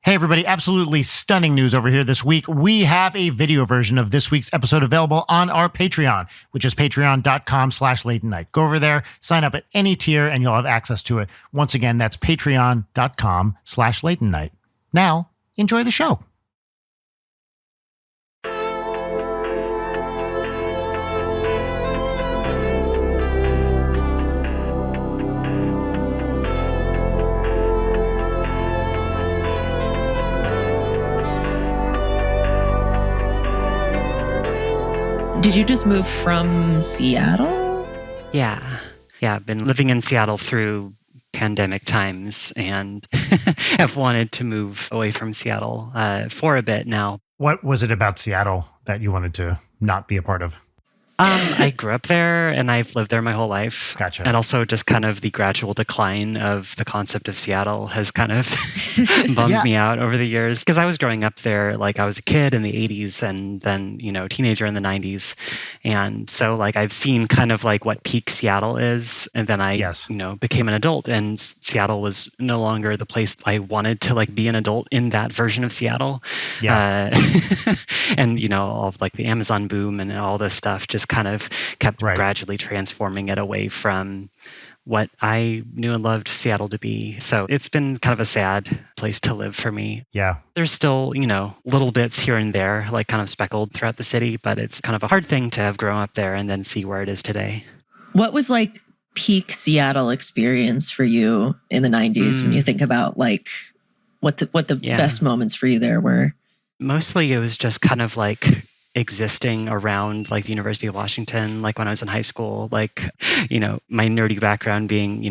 Hey everybody, absolutely stunning news over here this week. We have a video version of this week's episode available on our Patreon, which is patreon.com/late night. Go over there, sign up at any tier, and you'll have access to it. Once again, that's patreon.com/late night. Now, enjoy the show. Did you just move from Seattle? Yeah. I've been living in Seattle through pandemic times and have wanted to move away from Seattle for a bit now. What was it about Seattle that you wanted to not be a part of? I grew up there and I've lived there my whole life. Gotcha. And also just kind of the gradual decline of the concept of Seattle has kind of bummed me out over the years. Because I was growing up there, like I was a kid in the 80s and then, teenager in the 90s. And so like I've seen kind of like what peak Seattle is. And then I, became an adult and Seattle was no longer the place I wanted to like be an adult in that version of Seattle. Yeah. And, all of like the Amazon boom and all this stuff just kind of kept gradually transforming it away from what I knew and loved Seattle to be. So it's been kind of a sad place to live for me. Yeah. There's still, little bits here and there, like kind of speckled throughout the city, but it's kind of a hard thing to have grown up there and then see where it is today. What was like peak Seattle experience for you in the 90s when you think about like what the best moments for you there were? Mostly it was just kind of like existing around like the University of Washington, like when I was in high school, like, my nerdy background being,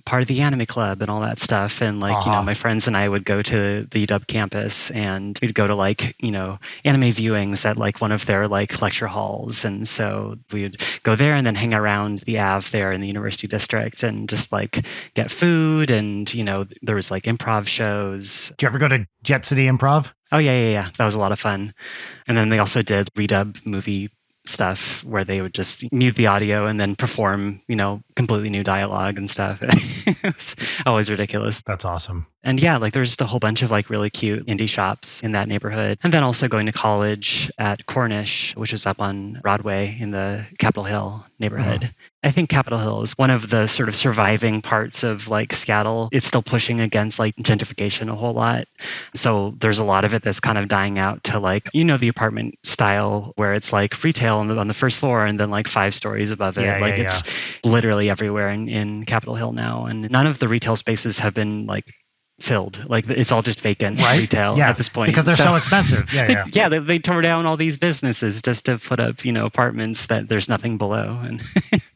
part of the anime club and all that stuff. And like, my friends and I would go to the UW campus and we'd go to like, anime viewings at like one of their like lecture halls. And so we'd go there and then hang around the Ave there in the University District and just like get food. And, there was like improv shows. Did you ever go to Jet City Improv? Oh, yeah. That was a lot of fun. And then they also did redub movie stuff where they would just mute the audio and then perform, completely new dialogue and stuff. It's always ridiculous. That's awesome. And yeah, like there's just a whole bunch of like really cute indie shops in that neighborhood. And then also going to college at Cornish, which is up on Broadway in the Capitol Hill neighborhood. I think Capitol Hill is one of the sort of surviving parts of like Seattle. It's still pushing against like gentrification a whole lot. So there's a lot of it that's kind of dying out to like, the apartment style where it's like retail on the first floor and then like 5 stories above it. It's literally everywhere in Capitol Hill now. And none of the retail spaces have been like filled. Like it's all just vacant retail at this point. Because they're so expensive. Yeah. They tore down all these businesses just to put up, apartments that there's nothing below. And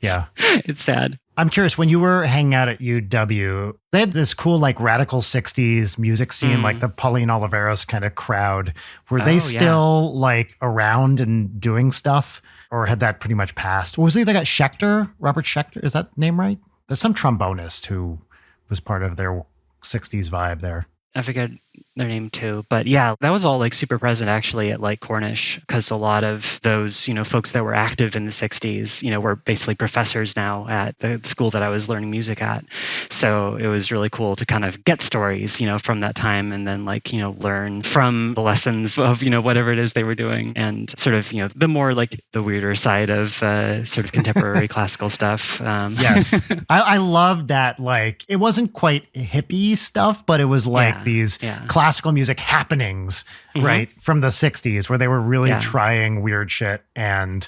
it's sad. I'm curious, when you were hanging out at UW, they had this cool like radical 60s music scene, like the Pauline Oliveros kind of crowd. Were they still like around and doing stuff, or had that pretty much passed? Was they got Schechter, Robert Schechter? Is that name right? There's some trombonist who was part of their 60s vibe there. I forget their name too, but yeah, that was all like super present actually at like Cornish, because a lot of those, folks that were active in the 60s, were basically professors now at the school that I was learning music at. So it was really cool to kind of get stories, from that time and then like, learn from the lessons of, whatever it is they were doing and sort of, the more like the weirder side of sort of contemporary classical stuff. Yes. I love that. Like it wasn't quite hippie stuff, but it was like these classical music happenings, right, from the 60s where they were really trying weird shit, and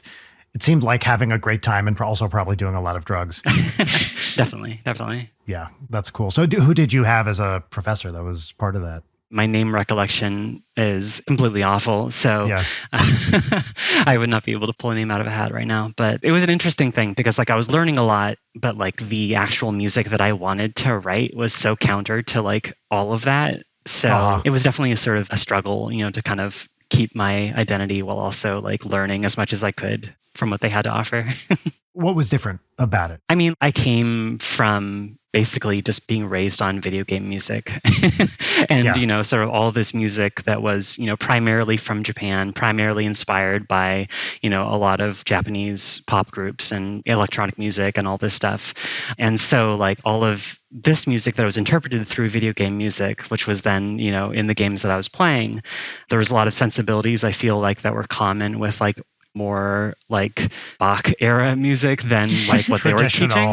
it seemed like having a great time and also probably doing a lot of drugs. Definitely. Yeah, that's cool. So who did you have as a professor that was part of that? My name recollection is completely awful, so I would not be able to pull a name out of a hat right now. But it was an interesting thing because like I was learning a lot, but like the actual music that I wanted to write was so counter to like all of that. So it was definitely a sort of a struggle, to kind of keep my identity while also like learning as much as I could from what they had to offer. What was different about it? I mean, I came from basically just being raised on video game music and, sort of all this music that was, primarily from Japan, primarily inspired by, a lot of Japanese pop groups and electronic music and all this stuff. And so like all of this music that was interpreted through video game music, which was then, in the games that I was playing, there was a lot of sensibilities I feel like that were common with like more like Bach era music than like what they were teaching.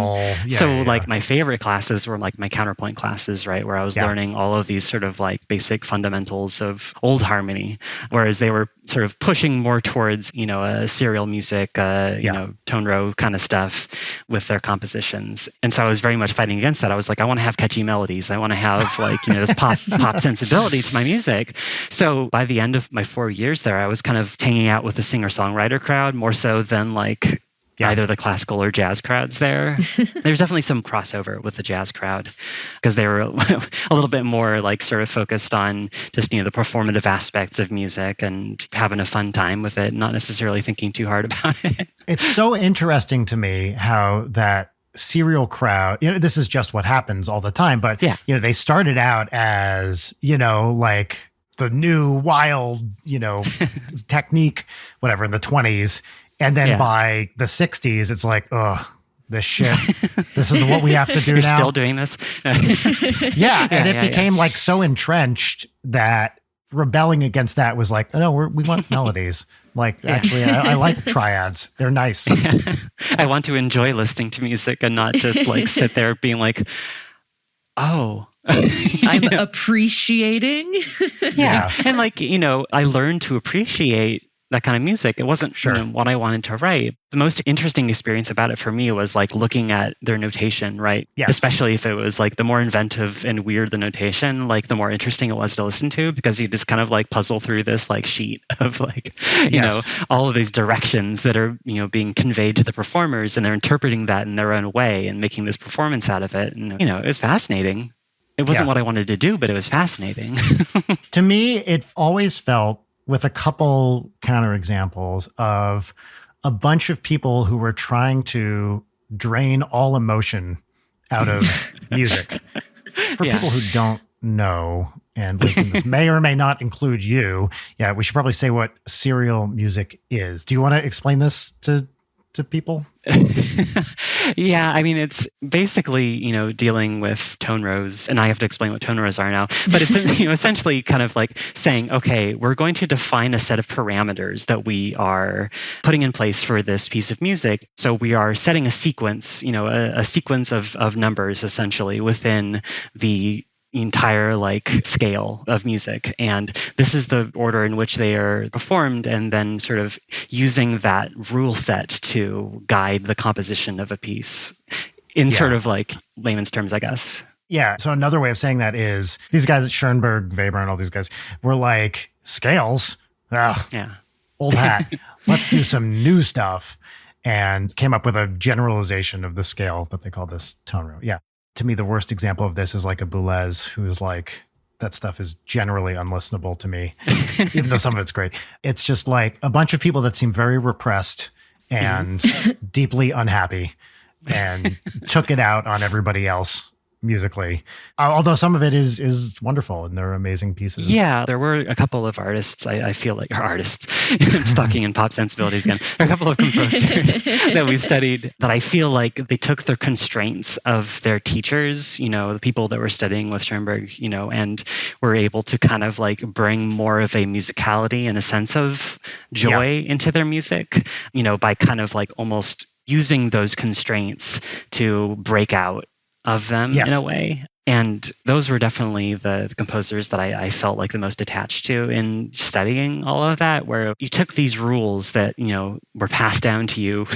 Like my favorite classes were like my counterpoint classes, right? Where I was learning all of these sort of like basic fundamentals of old harmony, whereas they were sort of pushing more towards, a serial music, tone row kind of stuff with their compositions. And so I was very much fighting against that. I was like, I want to have catchy melodies. I want to have like, this pop sensibility to my music. So by the end of my 4 years there, I was kind of hanging out with the singer-songwriter crowd more so than like either the classical or jazz crowds there. There's definitely some crossover with the jazz crowd because they were a little bit more like sort of focused on just, the performative aspects of music and having a fun time with it, not necessarily thinking too hard about it. It's so interesting to me how that serial crowd, this is just what happens all the time, but they started out as, like the new wild, technique, whatever, in the 20s. And then by the 60s, it's like, ugh, this shit. This is what we have to do You're now. Still doing this? And it became like so entrenched that rebelling against that was like, oh, no, we want melodies. Like, actually, I like triads. They're nice. I want to enjoy listening to music and not just like sit there being like, oh. I'm appreciating. And like, I learned to appreciate that kind of music. It wasn't what I wanted to write. The most interesting experience about it for me was like looking at their notation, right? Yes. Especially if it was like the more inventive and weird the notation, like the more interesting it was to listen to, because you just kind of like puzzle through this like sheet of like, all of these directions that are, being conveyed to the performers, and they're interpreting that in their own way and making this performance out of it. And, it was fascinating. It wasn't what I wanted to do, but it was fascinating. To me, it always felt, with a couple counterexamples, of a bunch of people who were trying to drain all emotion out of music. For people who don't know, and this may or may not include you, we should probably say what serial music is. Do you want to explain this to people? I mean, it's basically, dealing with tone rows, and I have to explain what tone rows are now, but it's essentially kind of like saying, okay, we're going to define a set of parameters that we are putting in place for this piece of music. So we are setting a sequence, a sequence of numbers essentially within the entire like scale of music, and this is the order in which they are performed, and then sort of using that rule set to guide the composition of a piece in sort of like layman's terms, I guess. So another way of saying that is these guys at Schoenberg, Weber, and all these guys were like, scales? Old hat. Let's do some new stuff, and came up with a generalization of the scale that they call this tone row. To me, the worst example of this is like a Boulez, who's like, that stuff is generally unlistenable to me, even though some of it's great. It's just like a bunch of people that seem very repressed and deeply unhappy, and took it out on everybody else musically. Although some of it is wonderful, and they're amazing pieces. There were a couple of artists, I feel like, are artists, stocking in pop sensibilities again. There are a couple of composers that we studied that I feel like they took their constraints of their teachers, the people that were studying with Schoenberg, and were able to kind of like bring more of a musicality and a sense of joy into their music, by kind of like almost using those constraints to break out of them in a way. And those were definitely the composers that I felt like the most attached to in studying all of that, where you took these rules that, were passed down to you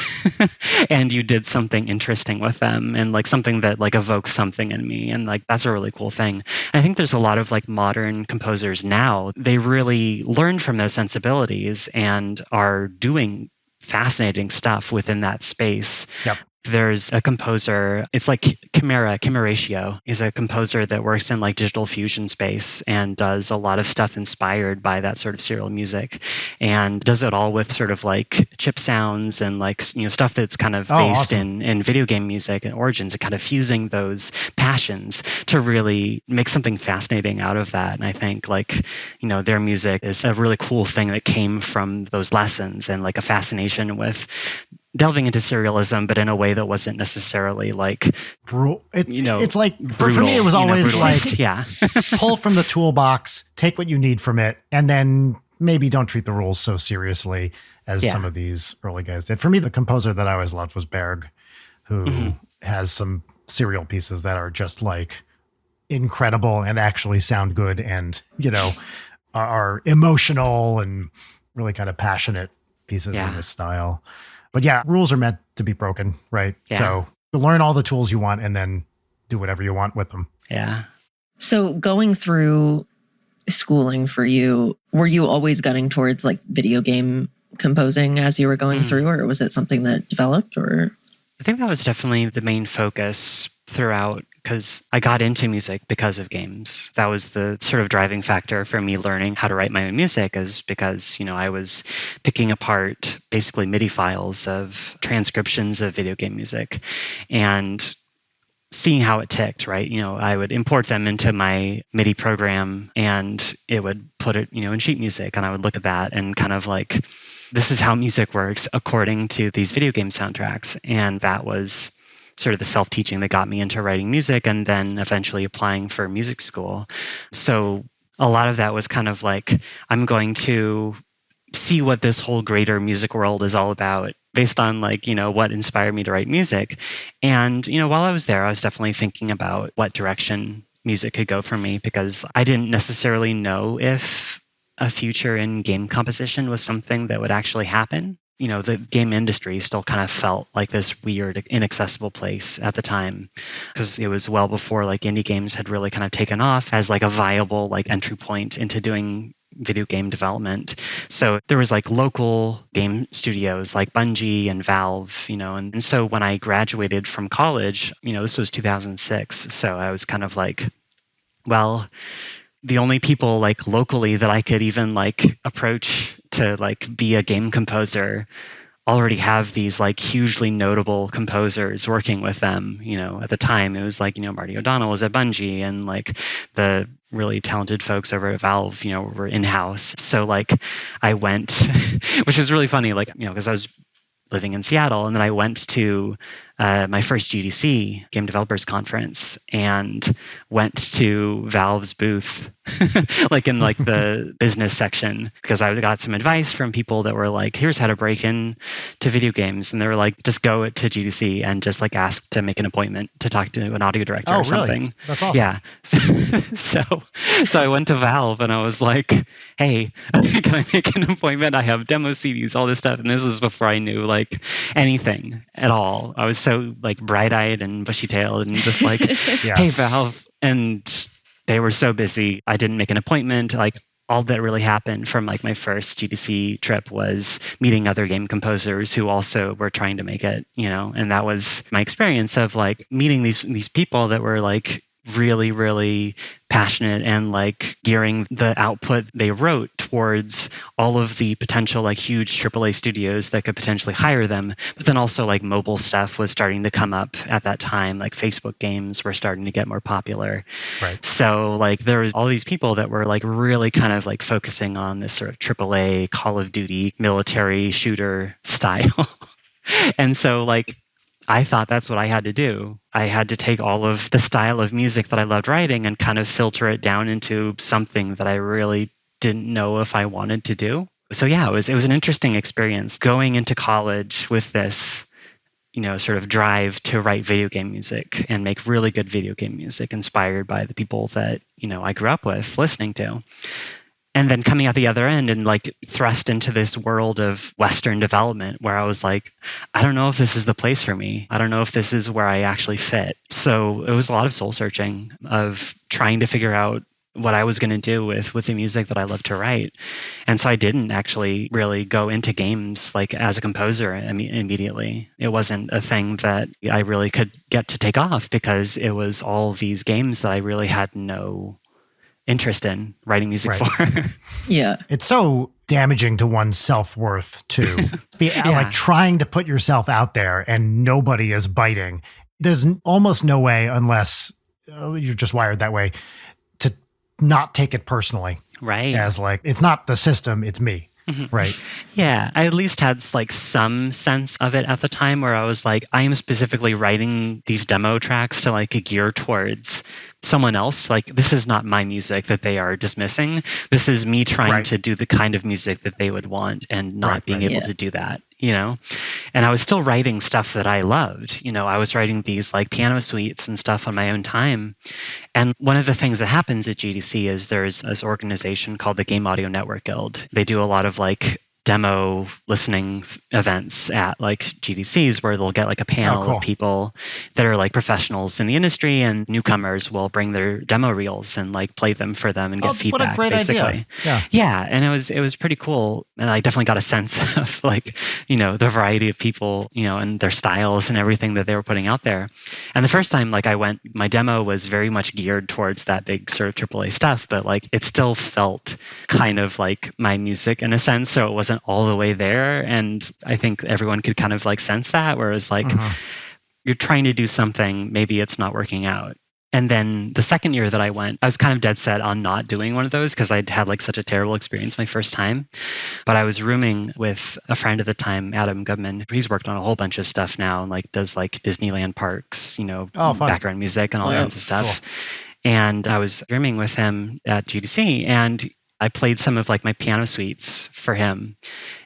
and you did something interesting with them, and like something that like evokes something in me. And like, that's a really cool thing. And I think there's a lot of like modern composers now, they really learned from those sensibilities and are doing fascinating stuff within that space. There's a composer, it's like Chimeratio is a composer that works in like digital fusion space and does a lot of stuff inspired by that sort of serial music, and does it all with sort of like chip sounds and like, stuff that's kind of based in video game music and origins, and kind of fusing those passions to really make something fascinating out of that. And I think like, their music is a really cool thing that came from those lessons, and like a fascination with delving into serialism, but in a way that wasn't necessarily like it's like brutal, for me it was always like pull from the toolbox, take what you need from it, and then maybe don't treat the rules so seriously as some of these early guys did. For me, the composer that I always loved was Berg, who has some serial pieces that are just like incredible and actually sound good, and are emotional and really kind of passionate pieces in this style. But yeah, rules are meant to be broken, right? Yeah. So learn all the tools you want and then do whatever you want with them. Yeah. So going through schooling for you, were you always gunning towards like video game composing as you were going through, or was it something that developed? Or I think that was definitely the main focus throughout, because I got into music because of games. That was the sort of driving factor for me learning how to write my own music, is because, I was picking apart basically MIDI files of transcriptions of video game music and seeing how it ticked, right? I would import them into my MIDI program and it would put it, in sheet music, and I would look at that and kind of like, this is how music works according to these video game soundtracks. And that was sort of the self-teaching that got me into writing music, and then eventually applying for music school. So a lot of that was kind of like, I'm going to see what this whole greater music world is all about based on like, what inspired me to write music. And, while I was there, I was definitely thinking about what direction music could go for me, because I didn't necessarily know if a future in game composition was something that would actually happen. The game industry still kind of felt like this weird, inaccessible place at the time, because it was well before like indie games had really kind of taken off as like a viable like entry point into doing video game development. So there was like local game studios like Bungie and Valve, and so when I graduated from college, this was 2006. So I was kind of like, well, the only people like locally that I could even like approach to like be a game composer already have these like hugely notable composers working with them. At the time it was like, Marty O'Donnell was at Bungie, and like the really talented folks over at Valve, were in-house. So like I went, which was really funny, like, because I was living in Seattle, and then I went to my first GDC, Game Developers Conference, and went to Valve's booth, like in like the business section, because I got some advice from people that were like, here's how to break in to video games. And they were like, just go to GDC and just like ask to make an appointment to talk to an audio director or something. Really? That's awesome. Yeah. So I went to Valve and I was like, hey, can I make an appointment? I have demo CDs, all this stuff. And this was before I knew like anything at all. I was so like bright-eyed and bushy-tailed and just like, hey, Valve. And they were so busy. I didn't make an appointment. Like all that really happened from like my first GDC trip was meeting other game composers who also were trying to make it, and that was my experience of like meeting these people that were like really, really passionate and like gearing the output they wrote towards all of the potential like huge AAA studios that could potentially hire them. But then also like mobile stuff was starting to come up at that time, like Facebook games were starting to get more popular. Right. So like there was all these people that were like really kind of like focusing on this sort of AAA Call of Duty military shooter style. And so like I thought that's what I had to do. I had to take all of the style of music that I loved writing and kind of filter it down into something that I really didn't know if I wanted to do. So yeah, it was an interesting experience going into college with this, sort of drive to write video game music and make really good video game music inspired by the people that, I grew up with listening to. And then coming out the other end and like thrust into this world of Western development where I was like, I don't know if this is the place for me. I don't know if this is where I actually fit. So it was a lot of soul searching, of trying to figure out what I was going to do with the music that I love to write. And so I didn't actually really go into games like as a composer immediately. It wasn't a thing that I really could get to take off because it was all these games that I really had no interest in writing music for. Yeah. It's so damaging to one's self-worth too. Like trying to put yourself out there and nobody is biting. There's almost no way, unless you're just wired that way, to not take it personally. Right. As like, it's not the system, it's me. Right. Yeah. I at least had like some sense of it at the time where I was like, I am specifically writing these demo tracks to like gear towards someone else. Like, this is not my music that they are dismissing. This is me trying to do the kind of music that they would want and not being able to do that, you know? And I was still writing stuff that I loved. You know, I was writing these like piano suites and stuff on my own time. And one of the things that happens at GDC is there's this organization called the Game Audio Network Guild. They do a lot of like demo listening events at like GDCs where they'll get like a panel of people that are like professionals in the industry, and newcomers will bring their demo reels and like play them for them and get feedback. What a great basically. idea. Yeah. And it was pretty cool. And I definitely got a sense of like, you know, the variety of people, you know, and their styles and everything that they were putting out there. And the first time like I went, my demo was very much geared towards that big sort of AAA stuff, but like it still felt kind of like my music in a sense. So it wasn't all the way there. And I think everyone could kind of like sense that, whereas like you're trying to do something, maybe it's not working out. And then the second year that I went, I was kind of dead set on not doing one of those because I'd had like such a terrible experience my first time. But I was rooming with a friend at the time, Adam Goodman. He's worked on a whole bunch of stuff now and like does like Disneyland parks, you know, background music and all kinds of stuff. Cool. And I was rooming with him at GDC, and I played some of like my piano suites for him.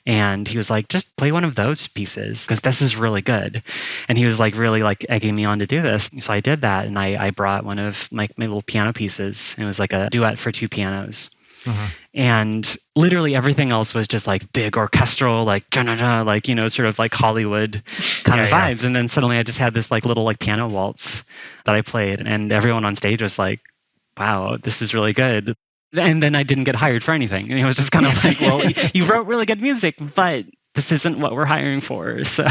And he was like, just play one of those pieces because this is really good. And he was like really like egging me on to do this. So I did that, and I brought one of my little piano pieces. It was like a duet for two pianos. And literally everything else was just like big orchestral, like like, you know, sort of like Hollywood kind of vibes. And then suddenly I just had this like little like piano waltz that I played, and everyone on stage was like, wow, this is really good. And then I didn't get hired for anything. And it was just kind of like, well, you wrote really good music, but this isn't what we're hiring for. So,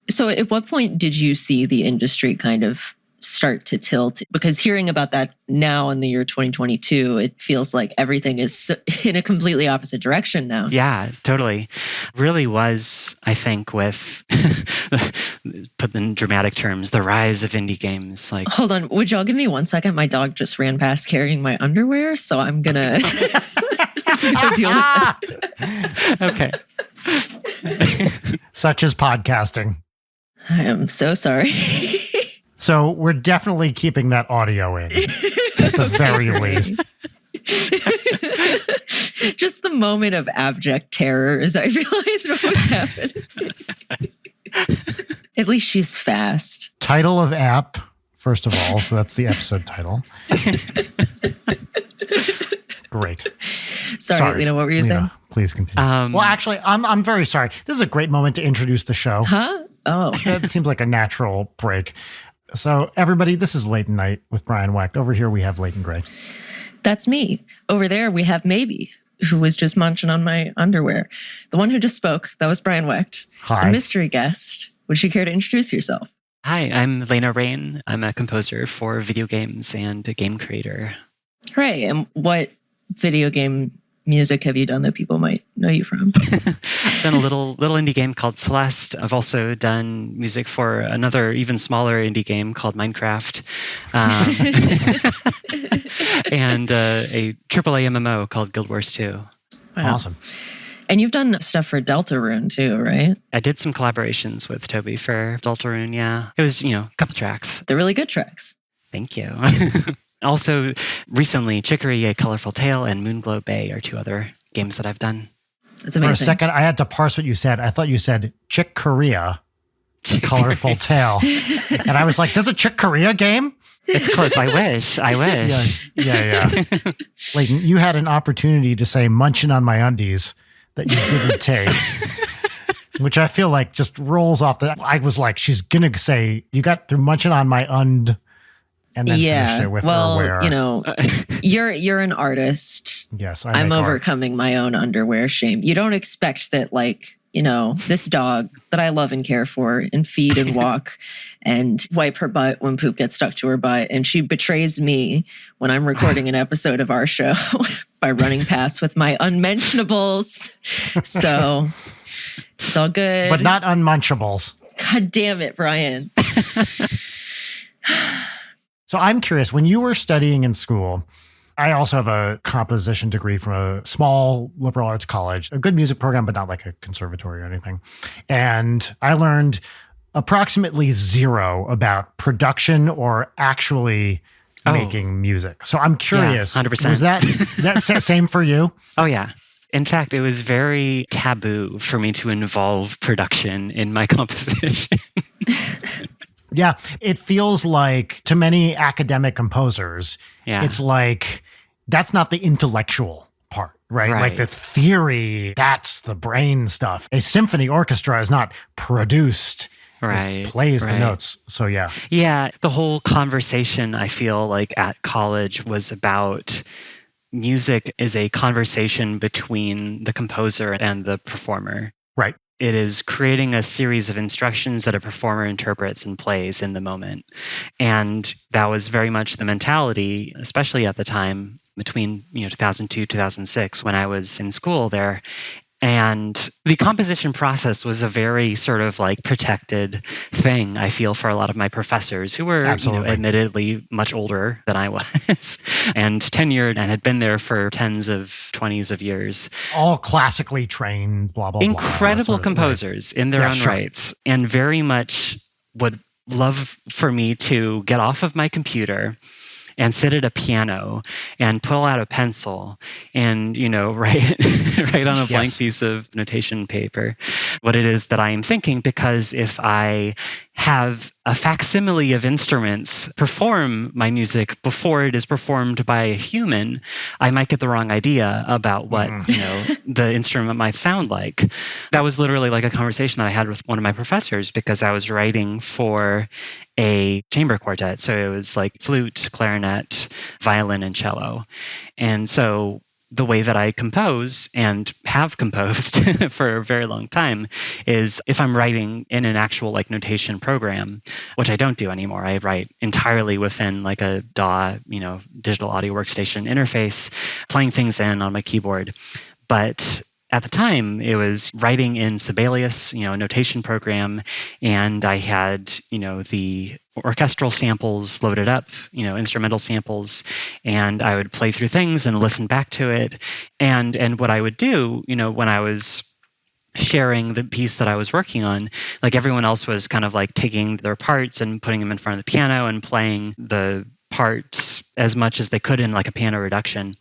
So at what point did you see the industry kind of start to tilt? Because hearing about that now in the year 2022, it feels like everything is in a completely opposite direction now. Yeah, totally. Really was, I think, with, put in dramatic terms, the rise of indie games. Like, hold on, would y'all give me 1 second? My dog just ran past carrying my underwear, so I'm gonna deal with that. Okay. Such is podcasting. I am so sorry. So we're definitely keeping that audio in, at the very least. Just the moment of abject terror as I realized what was happening. At least she's fast. Title of app, first of all, so that's the episode title. Great. Sorry, Lena, what were you saying? Please continue. Well, actually, I'm very sorry. This is a great moment to introduce the show. Huh? Oh. That seems like a natural break. So, everybody, this is Late Night with Brian Wecht. Over here, we have Leighton Gray. That's me. Over there, we have Maybe, who was just munching on my underwear. The one who just spoke, that was Brian Wecht. Hi. A mystery guest. Would you care to introduce yourself? Hi, I'm Lena Raine. I'm a composer for video games and a game creator. Hooray. And what video game music have you done that people might know you from? I've done a little indie game called Celeste. I've also done music for another even smaller indie game called Minecraft, and a AAA MMO called Guild Wars 2. Wow. Awesome. And you've done stuff for Deltarune too, right? I did some collaborations with Toby for Deltarune, yeah. It was, a couple tracks. They're really good tracks. Thank you. Also, recently, Chicory, A Colorful Tale, and Moonglow Bay are two other games that I've done. That's amazing. For a second, I had to parse what you said. I thought you said Chick Corea, A Colorful Tale. And I was like, there's a Chick Corea game? It's close. I wish. Yeah. Leighton, you had an opportunity to say munching on my undies that you didn't take. Which I feel like just rolls off the... I was like, she's going to say, you got through munching on my and then finished it with Urwear. You know, you're an artist. Yes, I'm overcoming my own underwear shame. You don't expect that, like, you know, this dog that I love and care for and feed and walk and wipe her butt when poop gets stuck to her butt. And she betrays me when I'm recording an episode of our show by running past with my Unmentionables. So it's all good. But not Unmunchables. God damn it, Brian. So I'm curious, when you were studying in school, I also have a composition degree from a small liberal arts college, a good music program, but not like a conservatory or anything. And I learned approximately zero about production or actually making music. So I'm curious, 100%. Was that same for you? Oh, yeah. In fact, it was very taboo for me to involve production in my composition. Yeah, it feels like to many academic composers, it's like that's not the intellectual part, right? Like the theory, that's the brain stuff. A symphony orchestra is not produced. It plays the notes. So yeah. Yeah, the whole conversation, I feel like at college was about music is a conversation between the composer and the performer. Right. It is creating a series of instructions that a performer interprets and plays in the moment. And that was very much the mentality, especially at the time between 2002, 2006, when I was in school there. And the composition process was a very sort of like protected thing, I feel, for a lot of my professors who were admittedly much older than I was and tenured and had been there for 20s of years. All classically trained, blah, blah, blah. Incredible composers in their own rights, and very much would love for me to get off of my computer and sit at a piano and pull out a pencil and, write on a blank piece of notation paper what it is that I am thinking. Because if I have a facsimile of instruments perform my music before it is performed by a human, I might get the wrong idea about what, the instrument might sound like. That was literally like a conversation that I had with one of my professors because I was writing for a chamber quartet. So it was like flute, clarinet, violin, and cello. And so the way that I compose and have composed for a very long time is if I'm writing in an actual like notation program, which I don't do anymore. I write entirely within like a DAW, digital audio workstation interface, playing things in on my keyboard. But at the time, it was writing in Sibelius, a notation program, and I had, the orchestral samples loaded up, instrumental samples, and I would play through things and listen back to it. And what I would do, when I was sharing the piece that I was working on, like everyone else was kind of like taking their parts and putting them in front of the piano and playing the parts as much as they could in like a piano reduction.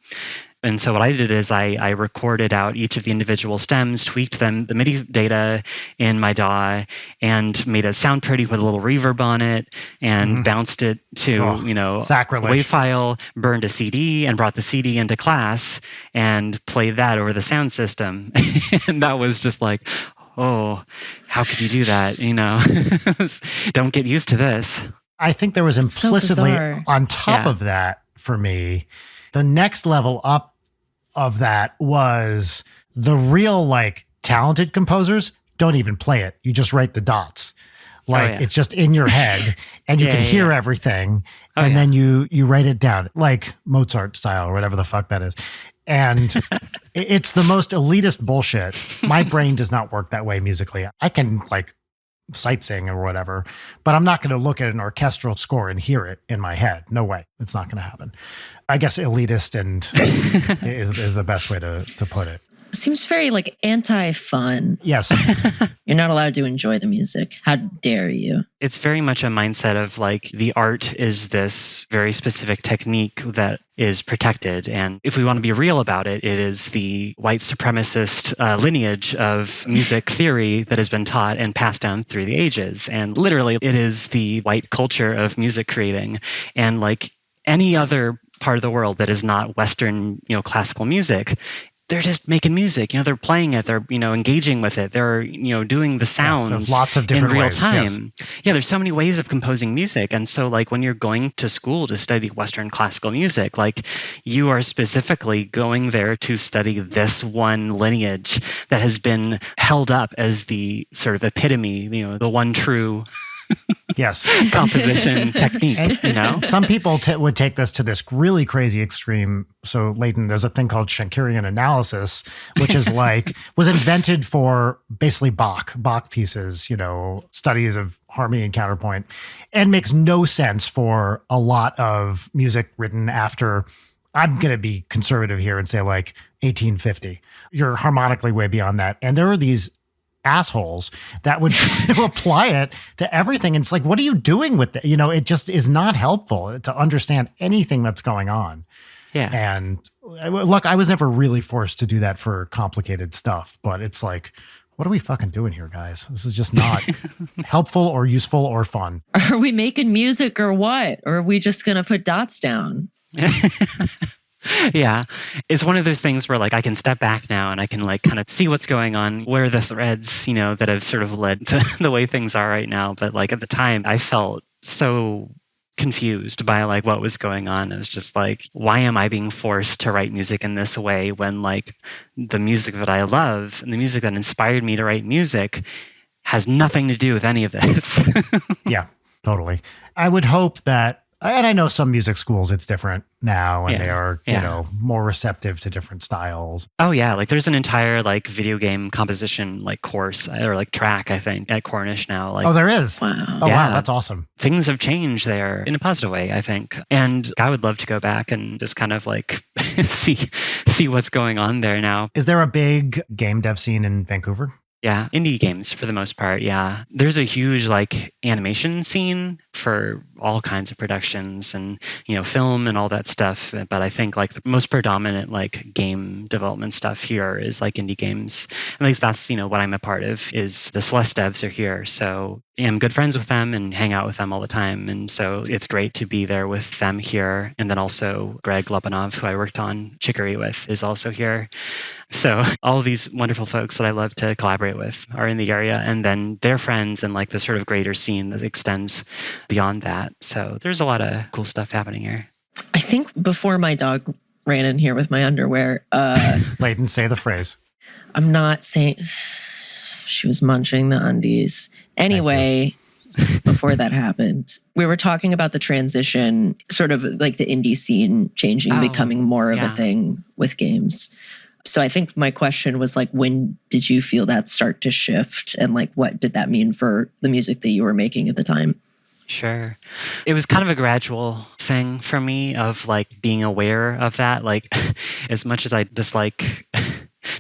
And so what I did is I recorded out each of the individual stems, tweaked them, the MIDI data in my DAW, and made it sound pretty, put a little reverb on it, and bounced it to, sacrilege. WAV file, burned a CD, and brought the CD into class, and played that over the sound system. And that was just like, oh, how could you do that? Don't get used to this. I think there was implicitly on top of that for me, the next level up of that was the real like talented composers don't even play it. You just write the dots. Like it's just in your head and you can hear everything. And then you write it down like Mozart style or whatever the fuck that is. And it's the most elitist bullshit. My brain does not work that way musically. I can like sightseeing or whatever, but I'm not going to look at an orchestral score and hear it in my head. No way. It's not going to happen. I guess elitist and is the best way to put it. Seems very like anti-fun. Yes. You're not allowed to enjoy the music. How dare you? It's very much a mindset of like the art is this very specific technique that is protected. And if we want to be real about it, it is the white supremacist lineage of music theory that has been taught and passed down through the ages. And literally, it is the white culture of music creating. And like any other part of the world that is not Western, classical music, they're just making music. They're playing it. They're, engaging with it. They're, doing the sounds there's lots of different in real ways, time. yes. Yeah, there's so many ways of composing music. And so like when you're going to school to study Western classical music, like you are specifically going there to study this one lineage that has been held up as the sort of epitome, the one true yes composition technique. Some people would take this to this really crazy extreme. So Leighton, there's a thing called Schenkerian analysis, which is like was invented for basically Bach pieces, studies of harmony and counterpoint, and makes no sense for a lot of music written after, I'm going to be conservative here and say like 1850. You're harmonically way beyond that. And there are these assholes that would try to apply it to everything. And it's like, what are you doing with it? It just is not helpful to understand anything that's going on. Yeah. And look, I was never really forced to do that for complicated stuff, but it's like, what are we fucking doing here, guys? This is just not helpful or useful or fun. Are we making music or what? Or are we just going to put dots down? Yeah. It's one of those things where like I can step back now and I can like kind of see what's going on, where are the threads, that have sort of led to the way things are right now. But like at the time I felt so confused by like what was going on. It was just like, why am I being forced to write music in this way when like the music that I love and the music that inspired me to write music has nothing to do with any of this? Yeah, totally. I would hope that, and I know some music schools, it's different now, and they are, more receptive to different styles. Oh yeah, like there's an entire like video game composition like course or like track, I think, at Cornish now. Like, oh, there is. Wow. Oh wow, that's awesome. Things have changed there in a positive way, I think, and I would love to go back and just kind of like see what's going on there now. Is there a big game dev scene in Vancouver? Yeah, indie games for the most part, yeah. There's a huge like animation scene for all kinds of productions and, film and all that stuff. But I think like the most predominant like game development stuff here is like indie games. At least that's, what I'm a part of is the Celeste devs are here. So I'm good friends with them and hang out with them all the time. And so it's great to be there with them here. And then also Greg Lebanov, who I worked on Chicory with, is also here. So all of these wonderful folks that I love to collaborate with are in the area, and then their friends and like the sort of greater scene that extends beyond that. So there's a lot of cool stuff happening here. I think before my dog ran in here with my underwear, Leighton, say the phrase. I'm not saying she was munching the undies. Anyway, before that happened, we were talking about the transition, sort of like the indie scene changing, becoming more of a thing with games. So I think my question was like, when did you feel that start to shift? And like, what did that mean for the music that you were making at the time? Sure. It was kind of a gradual thing for me of like being aware of that. Like as much as I dislike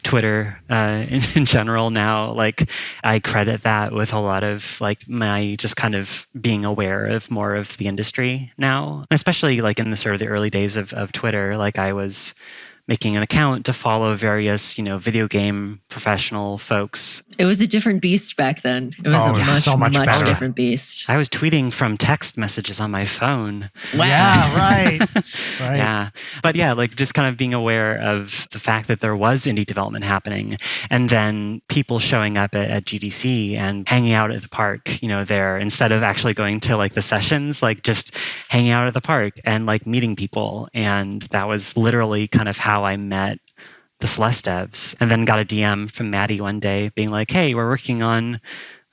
Twitter in general now, like I credit that with a lot of like my just kind of being aware of more of the industry now, especially like in the sort of the early days of Twitter. Like I was making an account to follow various, video game professional folks. It was a different beast back then. It was a much different beast. I was tweeting from text messages on my phone. Wow. Yeah, right. Yeah. But yeah, like just kind of being aware of the fact that there was indie development happening, and then people showing up at GDC and hanging out at the park, there, instead of actually going to like the sessions, like just hanging out at the park and like meeting people. And that was literally kind of how I met the Celeste devs, and then got a DM from Maddie one day being like, hey, we're working on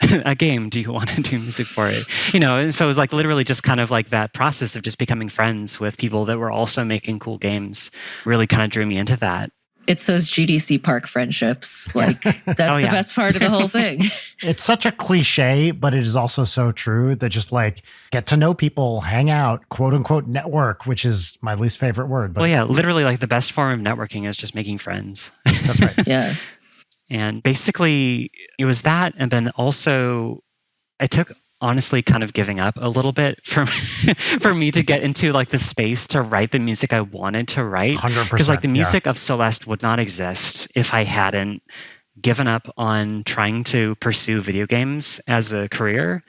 a game. Do you want to do music for it? And so it was like literally just kind of like that process of just becoming friends with people that were also making cool games really kind of drew me into that. It's those GDC park friendships. Like that's the best part of the whole thing. It's such a cliche, but it is also so true that just like get to know people, hang out, quote unquote network, which is my least favorite word. But literally like the best form of networking is just making friends. That's right. Yeah. And basically it was that. And then also I took honestly kind of giving up a little bit for me to get into like the space to write the music I wanted to write. 100%. Because like the music of Celeste would not exist if I hadn't given up on trying to pursue video games as a career.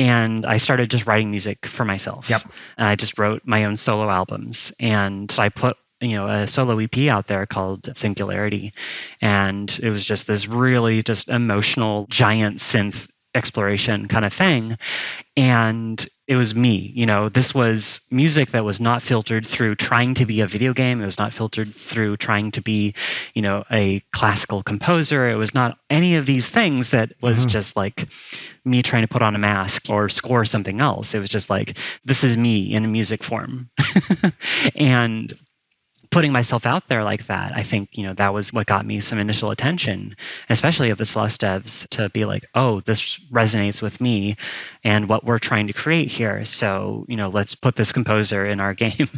And I started just writing music for myself. Yep. And I just wrote my own solo albums. And I put a solo EP out there called Singularity. And it was just this really just emotional giant synth exploration kind of thing. And it was me. This was music that was not filtered through trying to be a video game. It was not filtered through trying to be, a classical composer. It was not any of these things that was just like me trying to put on a mask or score something else. It was just like, this is me in a music form. And putting myself out there like that, I think, that was what got me some initial attention, especially of the Celeste devs, to be like, oh, this resonates with me and what we're trying to create here. So, let's put this composer in our game.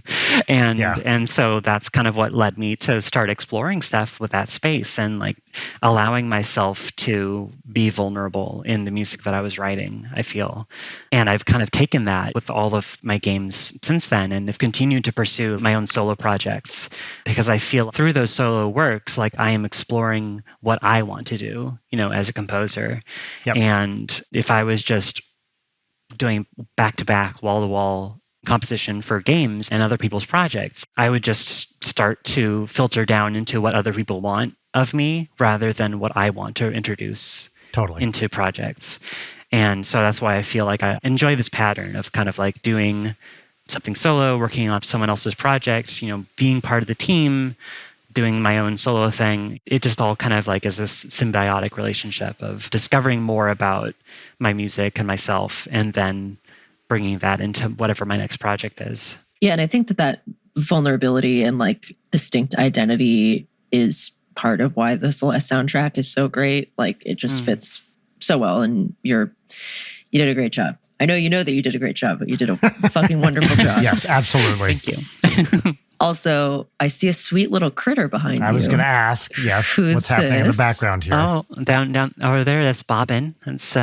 And so that's kind of what led me to start exploring stuff with that space and like allowing myself to be vulnerable in the music that I was writing, I feel. And I've kind of taken that with all of my games since then and have continued to pursue my own solo projects. Because I feel through those solo works, like I am exploring what I want to do, as a composer. Yep. And if I was just doing back-to-back, wall-to-wall composition for games and other people's projects, I would just start to filter down into what other people want of me rather than what I want to introduce into projects. And so that's why I feel like I enjoy this pattern of kind of like doing something solo, working on someone else's project, being part of the team, doing my own solo thing. It just all kind of like is this symbiotic relationship of discovering more about my music and myself and then bringing that into whatever my next project is. Yeah, and I think that vulnerability and like distinct identity is part of why the Celeste soundtrack is so great. Like it just fits so well, and you did a great job. I know that you did a great job, but you did a fucking wonderful job. Yes, absolutely. Thank you. Also, I see a sweet little critter behind you. I was going to ask, yes, what's happening in the background here? Oh, down over there, that's Bobbin. That's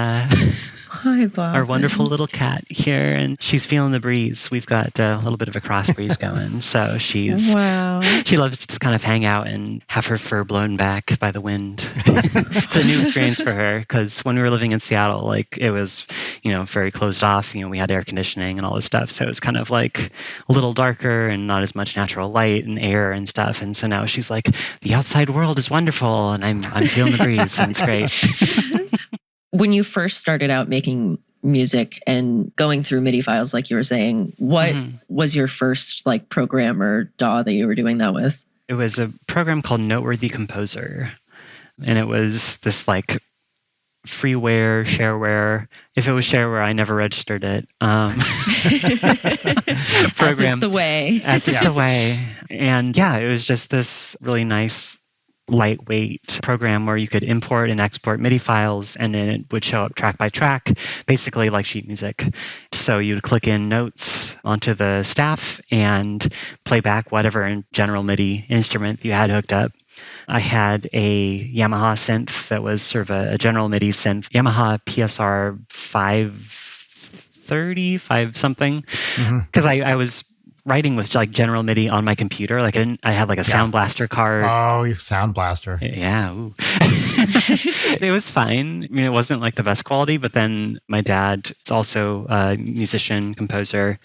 Hi, Bob. Our wonderful little cat here, and she's feeling the breeze. We've got a little bit of a cross breeze going, so she loves to just kind of hang out and have her fur blown back by the wind. It's a new experience for her because when we were living in Seattle, like it was, very closed off. We had air conditioning and all this stuff, so it was kind of like a little darker and not as much natural light and air and stuff. And so now she's like, the outside world is wonderful, and I'm feeling the breeze, and it's great. When you first started out making music and going through MIDI files, like you were saying, what was your first like program or DAW that you were doing that with? It was a program called Noteworthy Composer. And it was this like freeware, shareware. If it was shareware, I never registered it. Program. As is the way. As is the way. And yeah, it was just this really nice lightweight program where you could import and export MIDI files, and then it would show up track by track, basically like sheet music. So you'd click in notes onto the staff and play back whatever general MIDI instrument you had hooked up. I had a Yamaha synth that was sort of a general MIDI synth, Yamaha PSR 530, 5 something, because I was writing with like general MIDI on my computer. Like I had like a Sound Blaster card. Oh, you Sound Blaster. Yeah. Ooh. It was fine. I mean, it wasn't like the best quality, but then my dad is also a musician, composer.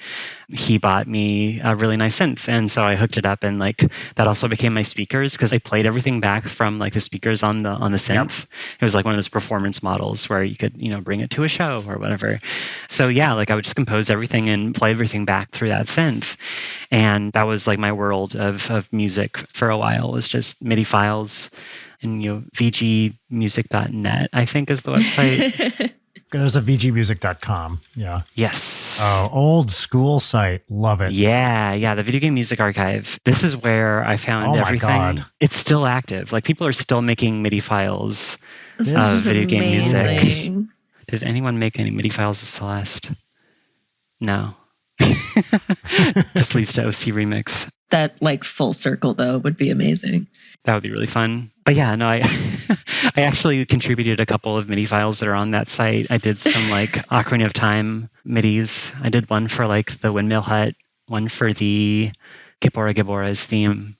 He bought me a really nice synth. And so I hooked it up, and like that also became my speakers because I played everything back from like the speakers on the synth. Yep. It was like one of those performance models where you could, bring it to a show or whatever. So yeah, like I would just compose everything and play everything back through that synth. And that was like my world of music for a while, was just MIDI files. And vgmusic.net, I think, is the website. There's a vgmusic.com. Yeah. Yes. Oh, old school site. Love it. Yeah. The Video Game Music Archive. This is where I found everything. God. It's still active. Like people are still making MIDI files of video game amazing. music. Did anyone make any MIDI files of Celeste? No. Just leads to OC Remix. That like full circle though would be amazing. That would be really fun. But yeah, no, I actually contributed a couple of MIDI files that are on that site. I did some like Ocarina of Time MIDIs. I did one for like the Windmill Hut, one for the Gibora Gibora's theme.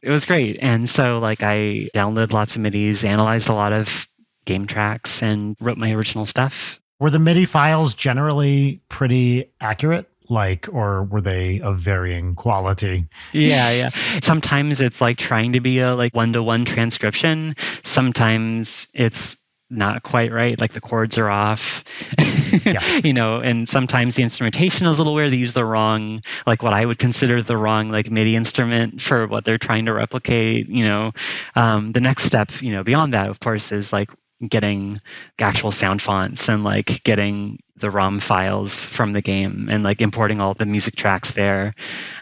It was great. And so like I downloaded lots of MIDIs, analyzed a lot of game tracks, and wrote my original stuff. Were the MIDI files generally pretty accurate? like, or were they of varying quality? Yeah. Sometimes it's like trying to be a like one-to-one transcription. Sometimes it's not quite right, like the chords are off. And sometimes the instrumentation is a little weird. They use the wrong, like what I would consider the wrong like MIDI instrument for what they're trying to replicate. The next step, beyond that, of course, is like getting actual sound fonts and like getting the ROM files from the game and like importing all the music tracks there. And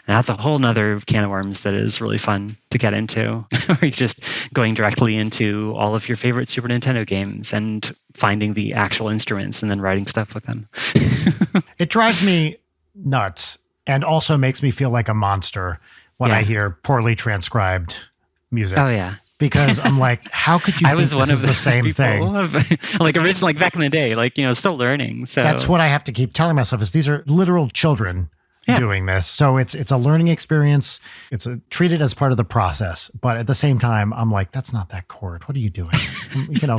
that's a whole nother can of worms that is really fun to get into. Where you're just going directly into all of your favorite Super Nintendo games and finding the actual instruments and then writing stuff with them. It drives me nuts and also makes me feel like a monster when I hear poorly transcribed music. Oh, yeah. Because I'm like, how could you think this is the same thing? Like originally, like back in the day, like, still learning. So that's what I have to keep telling myself is these are literal children doing this. So it's a learning experience. It's treated as part of the process. But at the same time, I'm like, that's not that chord. What are you doing?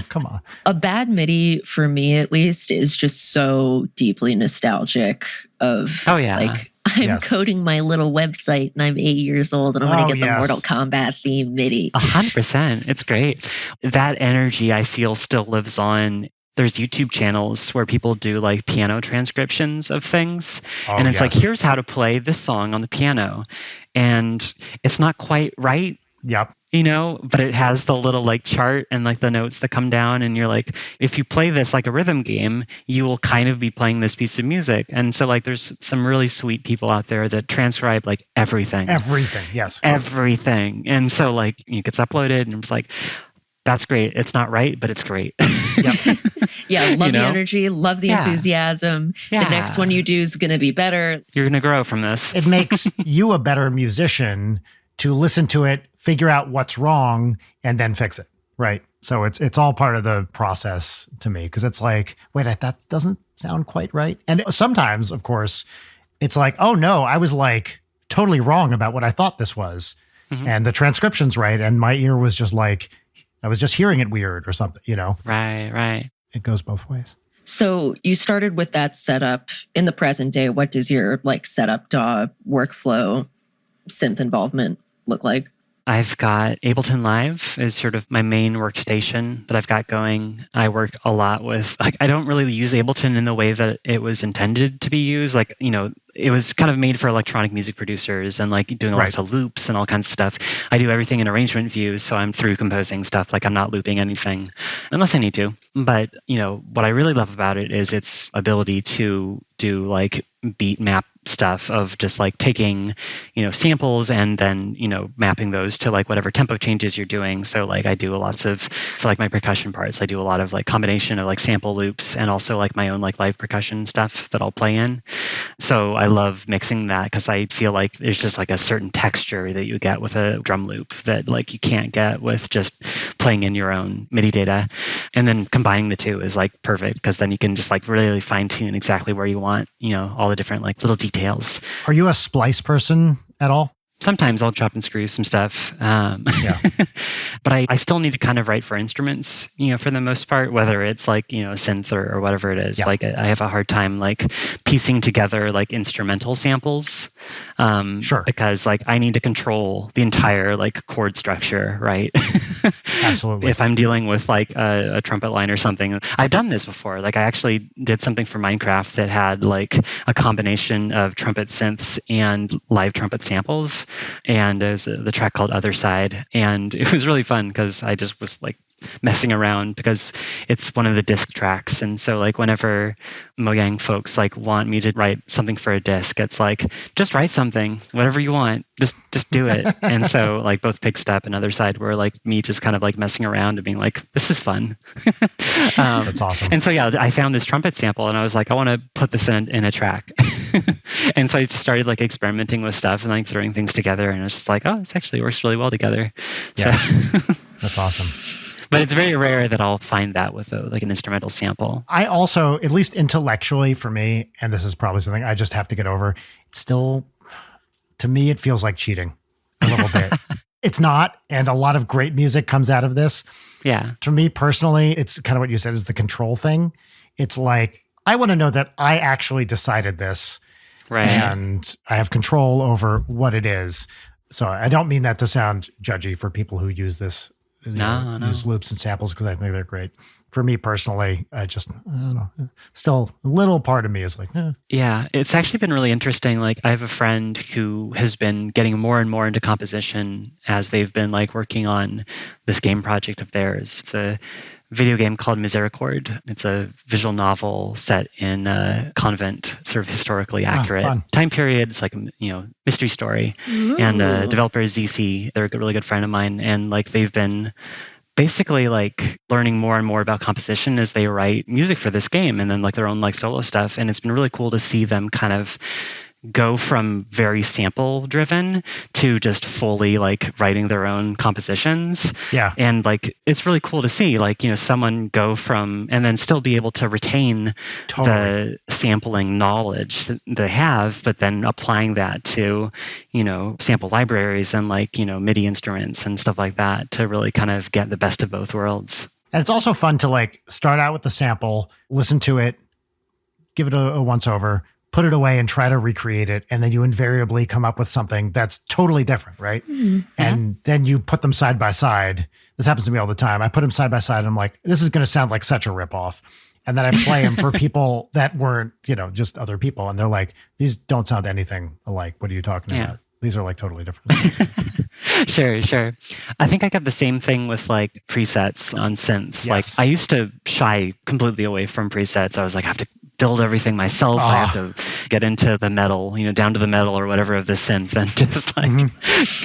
Come on. A bad MIDI, for me at least, is just so deeply nostalgic of like, I'm coding my little website and I'm 8 years old and I'm going to get the Mortal Kombat theme MIDI. 100%. It's great. That energy I feel still lives on. There's YouTube channels where people do like piano transcriptions of things. And it's like, here's how to play this song on the piano. And it's not quite right. Yep. But it has the little like chart and like the notes that come down, and you're like, if you play this like a rhythm game, you will kind of be playing this piece of music. And so like there's some really sweet people out there that transcribe like everything. Everything, yes. Everything. And so like it gets uploaded and it's like, that's great. It's not right, but it's great. Yep. Love the energy, love the enthusiasm. The next one you do is going to be better. You're going to grow from this. It makes you a better musician to listen to it, figure out what's wrong, and then fix it, right? So it's all part of the process to me, because it's like, wait, that doesn't sound quite right. And sometimes, of course, it's like, oh no, I was like totally wrong about what I thought this was. Mm-hmm. And the transcription's right, and my ear was just like, I was just hearing it weird or something, Right. It goes both ways. So you started with that setup. In the present day, what does your like setup DAW workflow synth involvement look like? I've got Ableton Live is sort of my main workstation that I've got going. I work a lot with, like, I don't really use Ableton in the way that it was intended to be used. Like, it was kind of made for electronic music producers and like doing lots of loops and all kinds of stuff. I do everything in arrangement view, so I'm through composing stuff. Like I'm not looping anything unless I need to. But, what I really love about it is its ability to do like beat map stuff of just like taking, samples and then, mapping those to like whatever tempo changes you're doing. So like I do lots of, for like my percussion parts, I do a lot of like combination of like sample loops and also like my own like live percussion stuff that I'll play in. So I love mixing that because I feel like there's just like a certain texture that you get with a drum loop that like you can't get with just playing in your own MIDI data. And then combining the two is like perfect because then you can just like really fine tune exactly where you want, all the different like little details. Are you a splice person at all? Sometimes I'll chop and screw some stuff. But I still need to kind of write for instruments, for the most part, whether it's like, a synth or whatever it is. Yeah. Like I have a hard time like piecing together like instrumental samples. Sure. Because like I need to control the entire like chord structure, right? Absolutely. If I'm dealing with like a trumpet line or something. I've done this before. Like I actually did something for Minecraft that had like a combination of trumpet synths and live trumpet samples. And it was the track called Other Side. And it was really fun because I just was like messing around because it's one of the disc tracks. And so like whenever Mojang folks like want me to write something for a disc, it's like, just write something, whatever you want, just do it. And so like both Pig Step and Other Side were like me just kind of like messing around and being like, this is fun. That's awesome. And so yeah, I found this trumpet sample and I was like, I want to put this in a track. And so I just started like experimenting with stuff and like throwing things together, and it's just like, oh, this actually works really well together. Yeah. So That's awesome. But it's very rare that I'll find that with like an instrumental sample. I also, at least intellectually for me, and this is probably something I just have to get over, it's still, to me, it feels like cheating a little bit. It's not, and a lot of great music comes out of this. Yeah. For me personally, it's kind of what you said is the control thing. It's like, I want to know that I actually decided this. Right. And I have control over what it is. So I don't mean that to sound judgy for people who use this, use loops and samples, because I think they're great. For me personally, I don't know. Still, a little part of me is like, Yeah, it's actually been really interesting. Like, I have a friend who has been getting more and more into composition as they've been like working on this game project of theirs. It's a video game called Misericord. It's a visual novel set in a convent, sort of historically accurate time period. It's like a mystery story. Ooh. And the developer is ZC. They're a really good friend of mine, and like they've been basically like learning more and more about composition as they write music for this game, and then like their own like solo stuff. And it's been really cool to see them kind of go from very sample driven to just fully like writing their own compositions. Yeah. And like it's really cool to see like, someone go from and then still be able to retain the sampling knowledge that they have, but then applying that to, sample libraries and like, MIDI instruments and stuff like that to really kind of get the best of both worlds. And it's also fun to like start out with the sample, listen to it, give it a once over, put it away and try to recreate it. And then you invariably come up with something that's totally different, right? Mm-hmm. And then you put them side by side. This happens to me all the time. I put them side by side and I'm like, this is going to sound like such a ripoff. And then I play them for people that weren't, just other people. And they're like, these don't sound anything alike. What are you talking about? These are like totally different. Sure. I think I got the same thing with like presets on synths. Yes. Like I used to shy completely away from presets. I was like, I have to build everything myself. I have to get into the metal, down to the metal or whatever of the synth and just like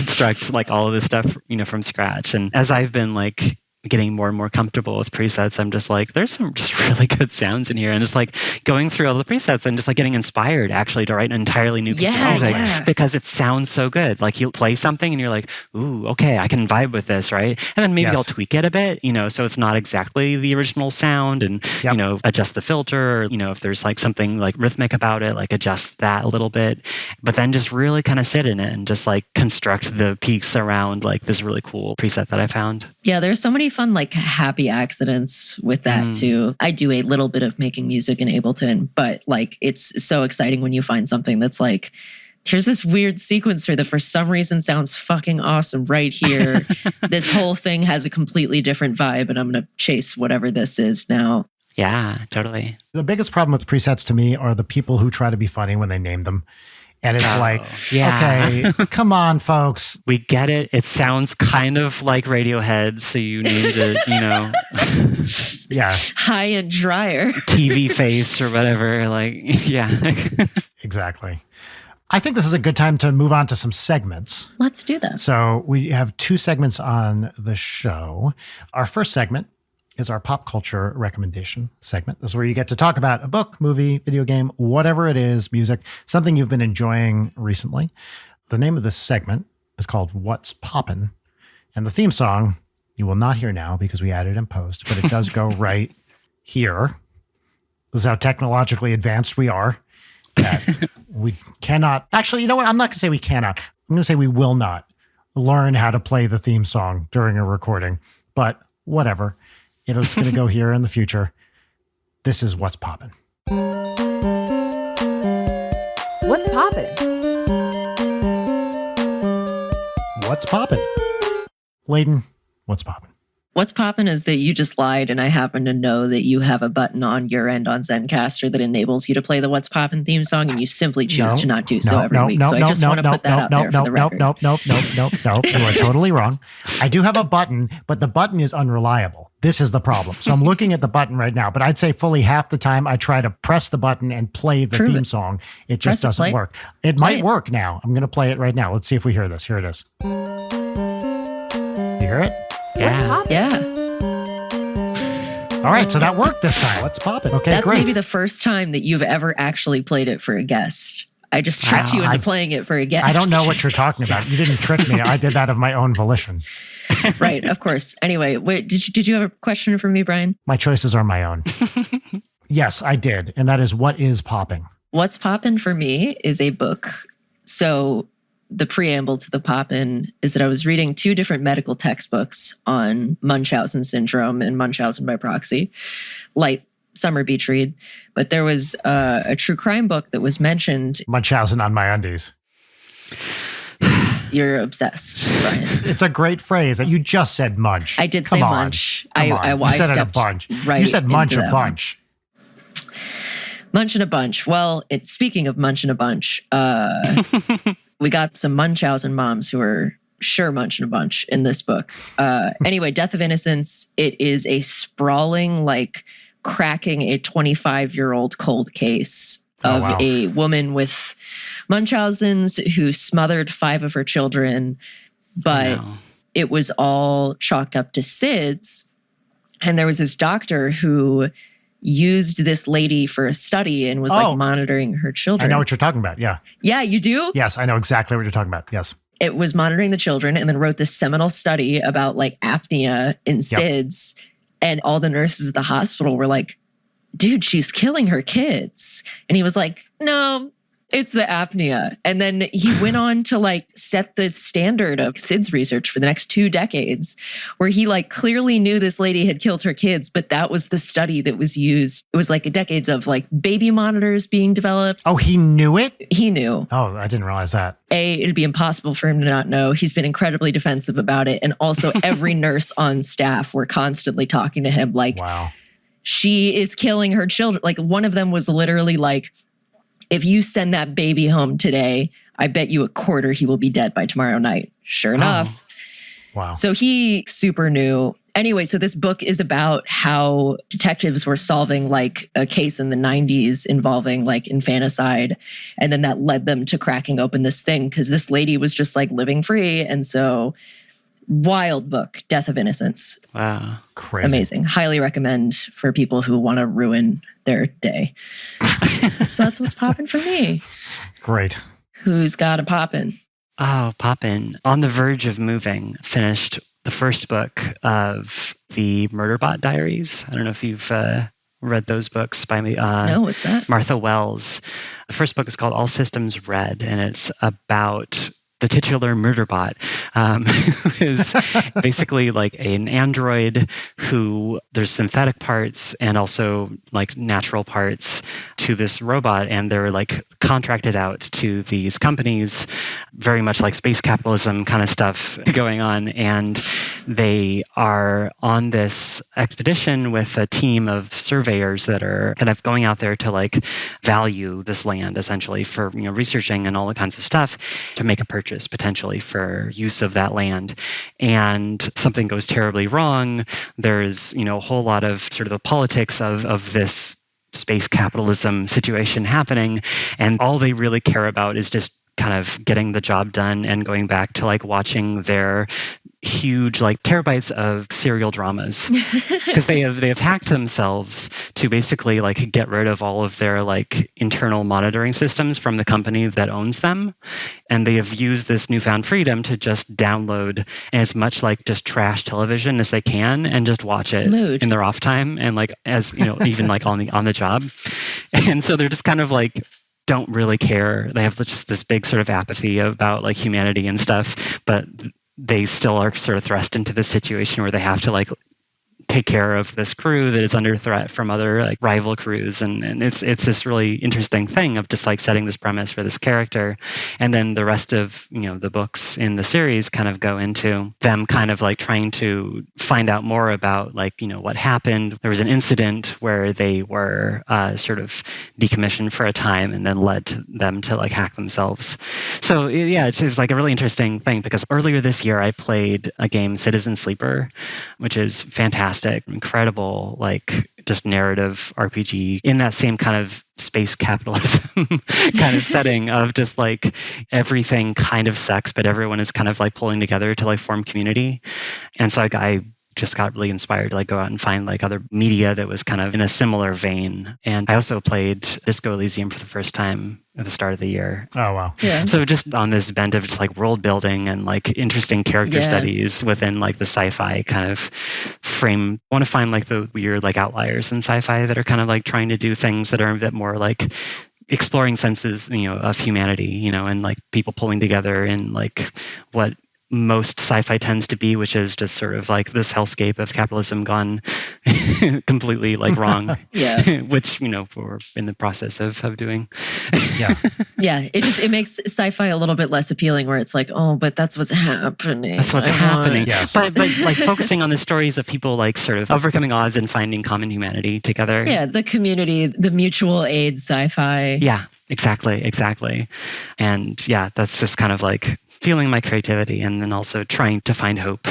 construct like all of this stuff, from scratch. And as I've been like getting more and more comfortable with presets, I'm just like, there's some just really good sounds in here. And just like going through all the presets and just like getting inspired actually to write an entirely new piece of music because it sounds so good. Like you play something and you're like, ooh, okay, I can vibe with this, right? And then maybe I'll tweak it a bit, so it's not exactly the original sound and, adjust the filter, or, if there's like something like rhythmic about it, like adjust that a little bit, but then just really kind of sit in it and just like construct the piece around like this really cool preset that I found. Yeah, there's so many fun like happy accidents with that too. I do a little bit of making music in Ableton, but like it's so exciting when you find something that's like, here's this weird sequencer that for some reason sounds fucking awesome right here. This whole thing has a completely different vibe and I'm going to chase whatever this is now. Yeah, totally. The biggest problem with presets to me are the people who try to be funny when they name them. And it's okay, come on, folks. We get it. It sounds kind of like Radiohead, so you named it, High and Drier. TV Face or whatever. Like, Exactly. I think this is a good time to move on to some segments. Let's do that. So we have 2 segments on the show. Our first segment is our pop culture recommendation segment. This is where you get to talk about a book, movie, video game, whatever it is, music, something you've been enjoying recently. The name of this segment is called What's Poppin'? And the theme song you will not hear now because we added in post, but it does go right here. This is how technologically advanced we are. That we cannot, actually, you know what? I'm not going to say we cannot. I'm going to say we will not learn how to play the theme song during a recording, but whatever. It's going to go here in the future. This is What's Poppin'. What's poppin'? What's poppin'? Layden, what's poppin'? What's poppin' is that you just lied and I happen to know that you have a button on your end on Zencaster that enables you to play the What's Poppin' theme song and you simply choose to not do so every week. So I just want to put that out there for the record. Nope. You are totally wrong. I do have a button, but the button is unreliable. This is the problem. So I'm looking at the button right now, but I'd say fully half the time I try to press the button and play the theme song. It just doesn't work. It might work now. I'm going to play it right now. Let's see if we hear this. Here it is. You hear it? Yeah. All right, so that worked this time. Let's pop it. Okay, That's great. Maybe the first time that you've ever actually played it for a guest. I just tricked you into playing it for a guest. I don't know what you're talking about. You didn't trick me. I did that of my own volition. Right, of course. Anyway, wait, did you have a question for me, Brian? My choices are my own. Yes, I did. And that is, what is popping? What's Poppin' for me is a book. So the preamble to the Poppin' is that I was reading 2 different medical textbooks on Munchausen syndrome and Munchausen by proxy. Light Summer Beach read, but there was a true crime book that was mentioned. Munchausen on my undies. You're obsessed, Brian. It's a great phrase. You just said munch. I did Come say on. munch. Come on. You said it a bunch. Right, you said munch into a that bunch. Munch and a bunch. Well, speaking of munch and a bunch, we got some Munchausen moms who are sure munching a bunch in this book. Anyway, Death of Innocence. It is a sprawling, like cracking a 25-year-old cold case of a woman with Munchausen's who smothered 5 of her children, but it was all chalked up to SIDS. And there was this doctor who used this lady for a study and was like monitoring her children. I know what you're talking about. Yeah. Yeah, you do? Yes, I know exactly what you're talking about. Yes. It was monitoring the children and then wrote this seminal study about like apnea in SIDS. And all the nurses at the hospital were like, dude, she's killing her kids. And he was like, no, it's the apnea. And then he went on to like set the standard of SIDS research for the next 2 decades, where he like clearly knew this lady had killed her kids, but that was the study that was used. It was like decades of like baby monitors being developed. Oh, he knew it? He knew. Oh, I didn't realize that. It'd be impossible for him to not know. He's been incredibly defensive about it. And also every nurse on staff were constantly talking to him like, wow, she is killing her children. Like one of them was literally like, if you send that baby home today, I bet you $250 he will be dead by tomorrow night. Sure enough. Wow. So he super knew. Anyway, so this book is about how detectives were solving like a case in the 90s involving like infanticide. And then that led them to cracking open this thing because this lady was just like living free. And so wild book, Death of Innocence. Wow. Crazy. Amazing. Highly recommend for people who want to ruin their day. So that's what's popping for me. Great. Who's got a poppin'? Oh, poppin'. On the verge of moving, finished the first book of the Murderbot Diaries. I don't know if you've read those books by me. No, what's that? Martha Wells. The first book is called All Systems Red, and it's about the titular Murderbot, who is basically like an android who there's synthetic parts and also like natural parts to this robot, and they're like contracted out to these companies, very much like space capitalism kind of stuff going on. And they are on this expedition with a team of surveyors that are kind of going out there to like value this land essentially for, you know, researching and all the kinds of stuff to make a purchase potentially for use of that land. And something goes terribly wrong. There's, you know, a whole lot of sort of the politics of this space capitalism situation happening. And all they really care about is just kind of getting the job done and going back to like watching their huge like terabytes of serial dramas because they have hacked themselves to basically like get rid of all of their like internal monitoring systems from the company that owns them, and they have used this newfound freedom to just download as much like just trash television as they can and just watch it in their off time and like as you know even like on the job. And so they're just kind of like don't really care. They have just this big sort of apathy about like humanity and stuff, but they still are sort of thrust into this situation where they have to like take care of this crew that is under threat from other like rival crews, and it's this really interesting thing of just like setting this premise for this character. And then the rest of, you know, the books in the series kind of go into them kind of like trying to find out more about like, you know, what happened. There was an incident where they were sort of decommissioned for a time and then led to them to like hack themselves. So yeah, it's just like a really interesting thing because earlier this year I played a game, Citizen Sleeper, which is fantastic, incredible, like just narrative RPG in that same kind of space capitalism kind of setting of just like everything kind of sucks, but everyone is kind of like pulling together to like form community. And so like I just got really inspired to like go out and find like other media that was kind of in a similar vein. And I also played Disco Elysium for the first time at the start of the year. Oh, wow. Yeah. So just on this bent of just like world building and like interesting character studies within like the sci-fi kind of frame. I want to find like the weird like outliers in sci-fi that are kind of like trying to do things that are a bit more like exploring senses, you know, of humanity, you know, and like people pulling together in like what most sci-fi tends to be, which is just sort of like this hellscape of capitalism gone completely like wrong. Yeah. Which, we're in the process of doing. Yeah. Yeah. It makes sci-fi a little bit less appealing where it's like, oh, but that's what's happening. That's what's happening. Yes. But like focusing on the stories of people like sort of overcoming odds and finding common humanity together. Yeah. The community, the mutual aid sci-fi. Yeah, exactly. And yeah, that's just kind of like feeling my creativity and then also trying to find hope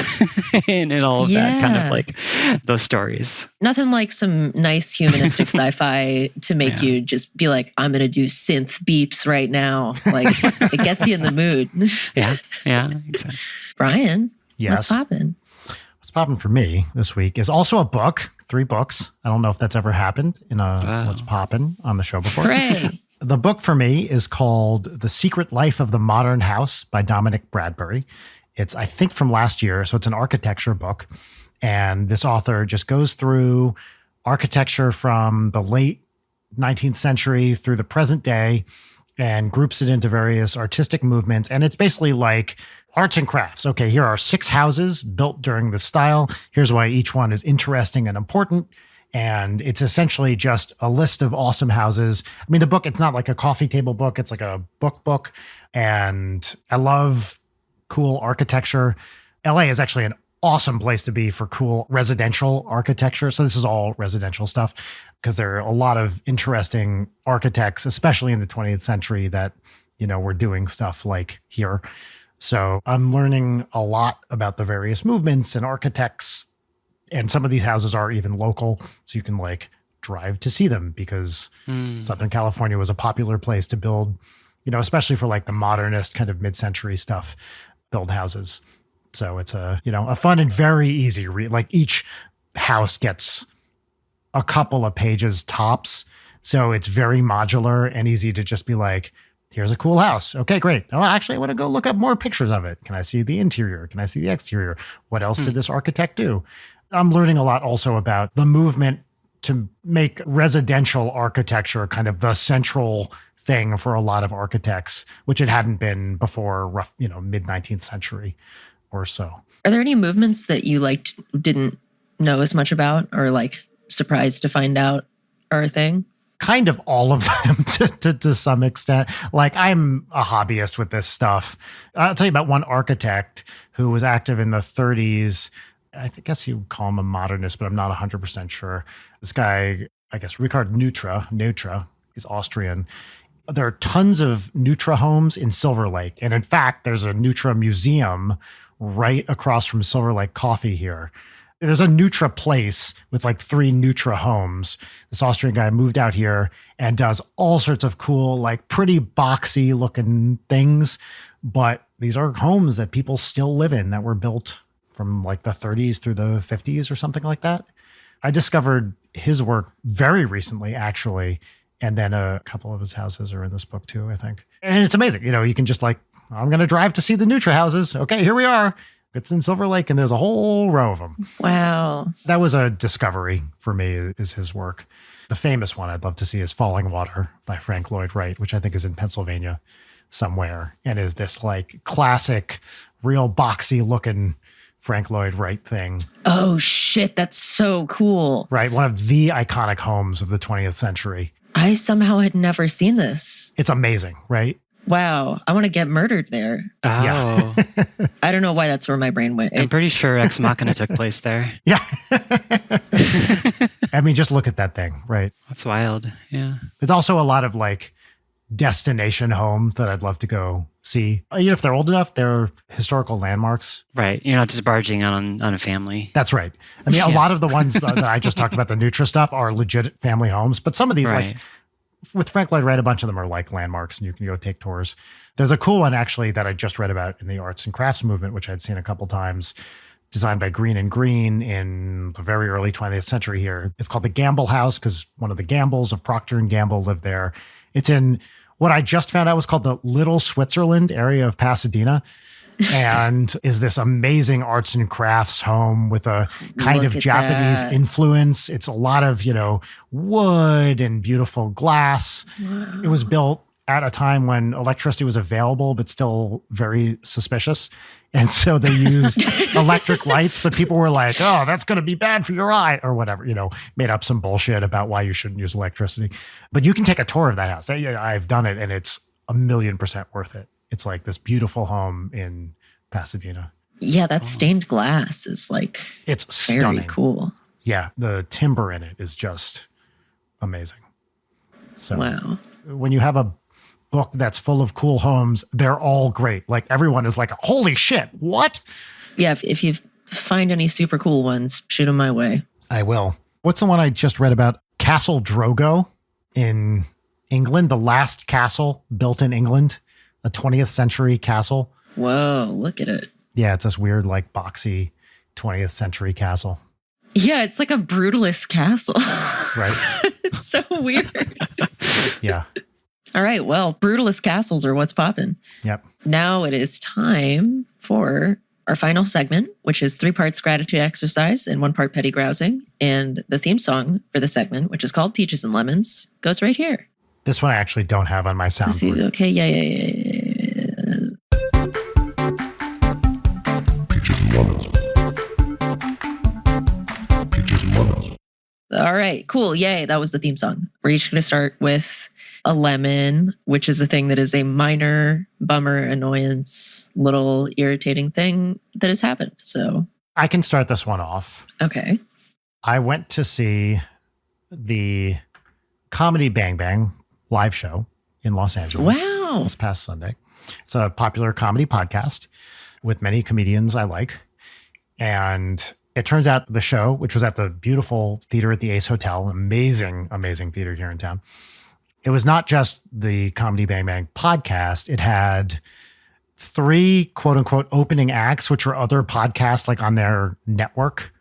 in all of that kind of like those stories. Nothing like some nice humanistic sci-fi to make you just be like, I'm going to do synth beeps right now. Like it gets you in the mood. Yeah, exactly. Brian, Yes. what's poppin'? What's popping for me this week is also a book, 3 books. I don't know if that's ever happened in a What's Poppin' on the show before. Hooray. The book for me is called The Secret Life of the Modern House by Dominic Bradbury. It's, I think, from last year, so it's an architecture book. And this author just goes through architecture from the late 19th century through the present day and groups it into various artistic movements. And it's basically like arts and crafts. Okay, here are 6 houses built during this style. Here's why each one is interesting and important. And it's essentially just a list of awesome houses. I mean, the book, it's not like a coffee table book. It's like a book. And I love cool architecture. LA is actually an awesome place to be for cool residential architecture. So this is all residential stuff because there are a lot of interesting architects, especially in the 20th century that, were doing stuff like here. So I'm learning a lot about the various movements and architects. And some of these houses are even local, so you can like drive to see them because Southern California was a popular place to build, especially for like the modernist kind of mid-century stuff, build houses. So it's a fun and very easy read. Like each house gets a couple of pages tops. So it's very modular and easy to just be like, here's a cool house. Okay, great. Oh, actually, I want to go look up more pictures of it. Can I see the interior? Can I see the exterior? What else did this architect do? I'm learning a lot also about the movement to make residential architecture kind of the central thing for a lot of architects, which it hadn't been before mid 19th century or so. Are there any movements that you didn't know as much about or like surprised to find out are a thing? Kind of all of them to some extent. Like I'm a hobbyist with this stuff. I'll tell you about one architect who was active in the 30s. I guess you would call him a modernist, but I'm not 100% sure. This guy, I guess, Richard Neutra, he's Austrian. There are tons of Neutra homes in Silver Lake. And in fact, there's a Neutra museum right across from Silver Lake Coffee here. There's a Neutra place with like 3 Neutra homes. This Austrian guy moved out here and does all sorts of cool, like pretty boxy looking things. But these are homes that people still live in that were built from like the 30s through the 50s or something like that. I discovered his work very recently, actually. And then a couple of his houses are in this book too, I think. And it's amazing. You can just like, I'm going to drive to see the Neutra houses. Okay, here we are. It's in Silver Lake and there's a whole row of them. Wow. That was a discovery for me, is his work. The famous one I'd love to see is Falling Water by Frank Lloyd Wright, which I think is in Pennsylvania somewhere. And is this like classic, real boxy looking Frank Lloyd Wright thing. Oh shit, that's so cool. Right, one of the iconic homes of the 20th century. I somehow had never seen this. It's amazing, right? Wow, I want to get murdered there. Oh. Yeah. I don't know why that's where my brain went. I'm pretty sure Ex Machina took place there. Yeah. I mean, just look at that thing, right? That's wild. Yeah. There's also a lot of like destination homes that I'd love to go see. If they're old enough, they're historical landmarks. Right. You're not just barging on a family. That's right. I mean, a lot of the ones that I just talked about, the Neutra stuff, are legit family homes. But some of these, like with Frank Lloyd Wright, a bunch of them are like landmarks and you can go take tours. There's a cool one actually that I just read about in the arts and crafts movement, which I'd seen a couple times, designed by Green and Green in the very early 20th century here. It's called the Gamble House because one of the Gambles of Procter & Gamble lived there. It's in what I just found out was called the Little Switzerland area of Pasadena, and is this amazing arts and crafts home with a kind of Japanese influence. It's a lot of, wood and beautiful glass. Wow. It was built at a time when electricity was available, but still very suspicious. And so they used electric lights, but people were like, oh, that's going to be bad for your eye or whatever, made up some bullshit about why you shouldn't use electricity. But you can take a tour of that house. I've done it and it's 1,000,000% worth it. It's like this beautiful home in Pasadena. Yeah, that stained glass is like it's very stunning. Cool. Yeah, the timber in it is just amazing. So wow. When you have a book that's full of cool homes, they're all great. Like everyone is like, holy shit, what? Yeah, if you find any super cool ones, shoot them my way. I will. What's the one I just read about? Castle Drogo in England, the last castle built in England, a 20th century castle. Whoa, look at it. Yeah, it's this weird, like boxy 20th century castle. Yeah, it's like a brutalist castle. Right. It's so weird. Yeah. All right. Well, brutalist castles are what's poppin'. Yep. Now it is time for our final segment, which is 3 parts gratitude exercise and 1 part petty grousing. And the theme song for the segment, which is called Peaches and Lemons, goes right here. This one I actually don't have on my soundboard. Okay. Yeah. Peaches and lemons. Peaches and lemons. All right. Cool. Yay. That was the theme song. We're each going to start with a lemon, which is a thing that is a minor bummer, annoyance, little irritating thing that has happened. So I can start this one off. Okay. I went to see the Comedy Bang Bang live show in Los Angeles. Wow. This past Sunday. It's a popular comedy podcast with many comedians I like. And it turns out the show, which was at the beautiful theater at the Ace Hotel, amazing, amazing theater here in town. It was not just the Comedy Bang Bang podcast. It had 3 quote unquote opening acts, which were other podcasts like on their network.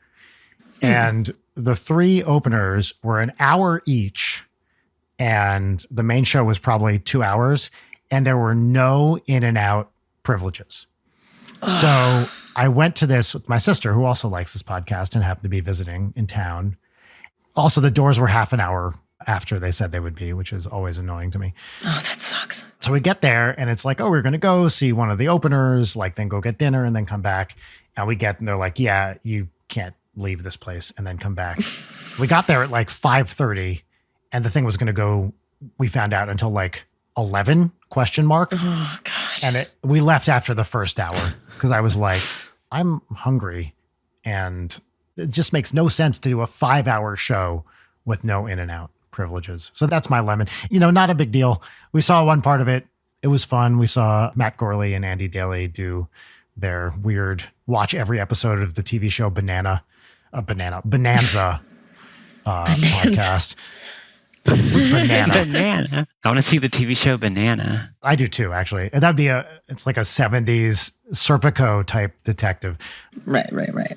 And the 3 openers were an hour each. And the main show was probably 2 hours. And there were no in and out privileges. So I went to this with my sister, who also likes this podcast and happened to be visiting in town. Also, the doors were half an hour after they said they would be, which is always annoying to me. Oh, that sucks. So we get there and it's like, oh, we're going to go see one of the openers, like then go get dinner and then come back. And we get, and they're like, yeah, you can't leave this place and then come back. We got there at like 5:30 and the thing was going to go, we found out until like 11 ? Oh, God. And we left after the first hour because I was like, I'm hungry and it just makes no sense to do a 5-hour show with no in and out privileges. So that's my lemon. Not a big deal. We saw one part of it. It was fun. We saw Matt Gorley and Andy Daly do their weird watch every episode of the TV show Bonanza podcast. Banana. I want to see the TV show Banana. I do too, actually. That'd be it's like a 70s Serpico type detective. Right.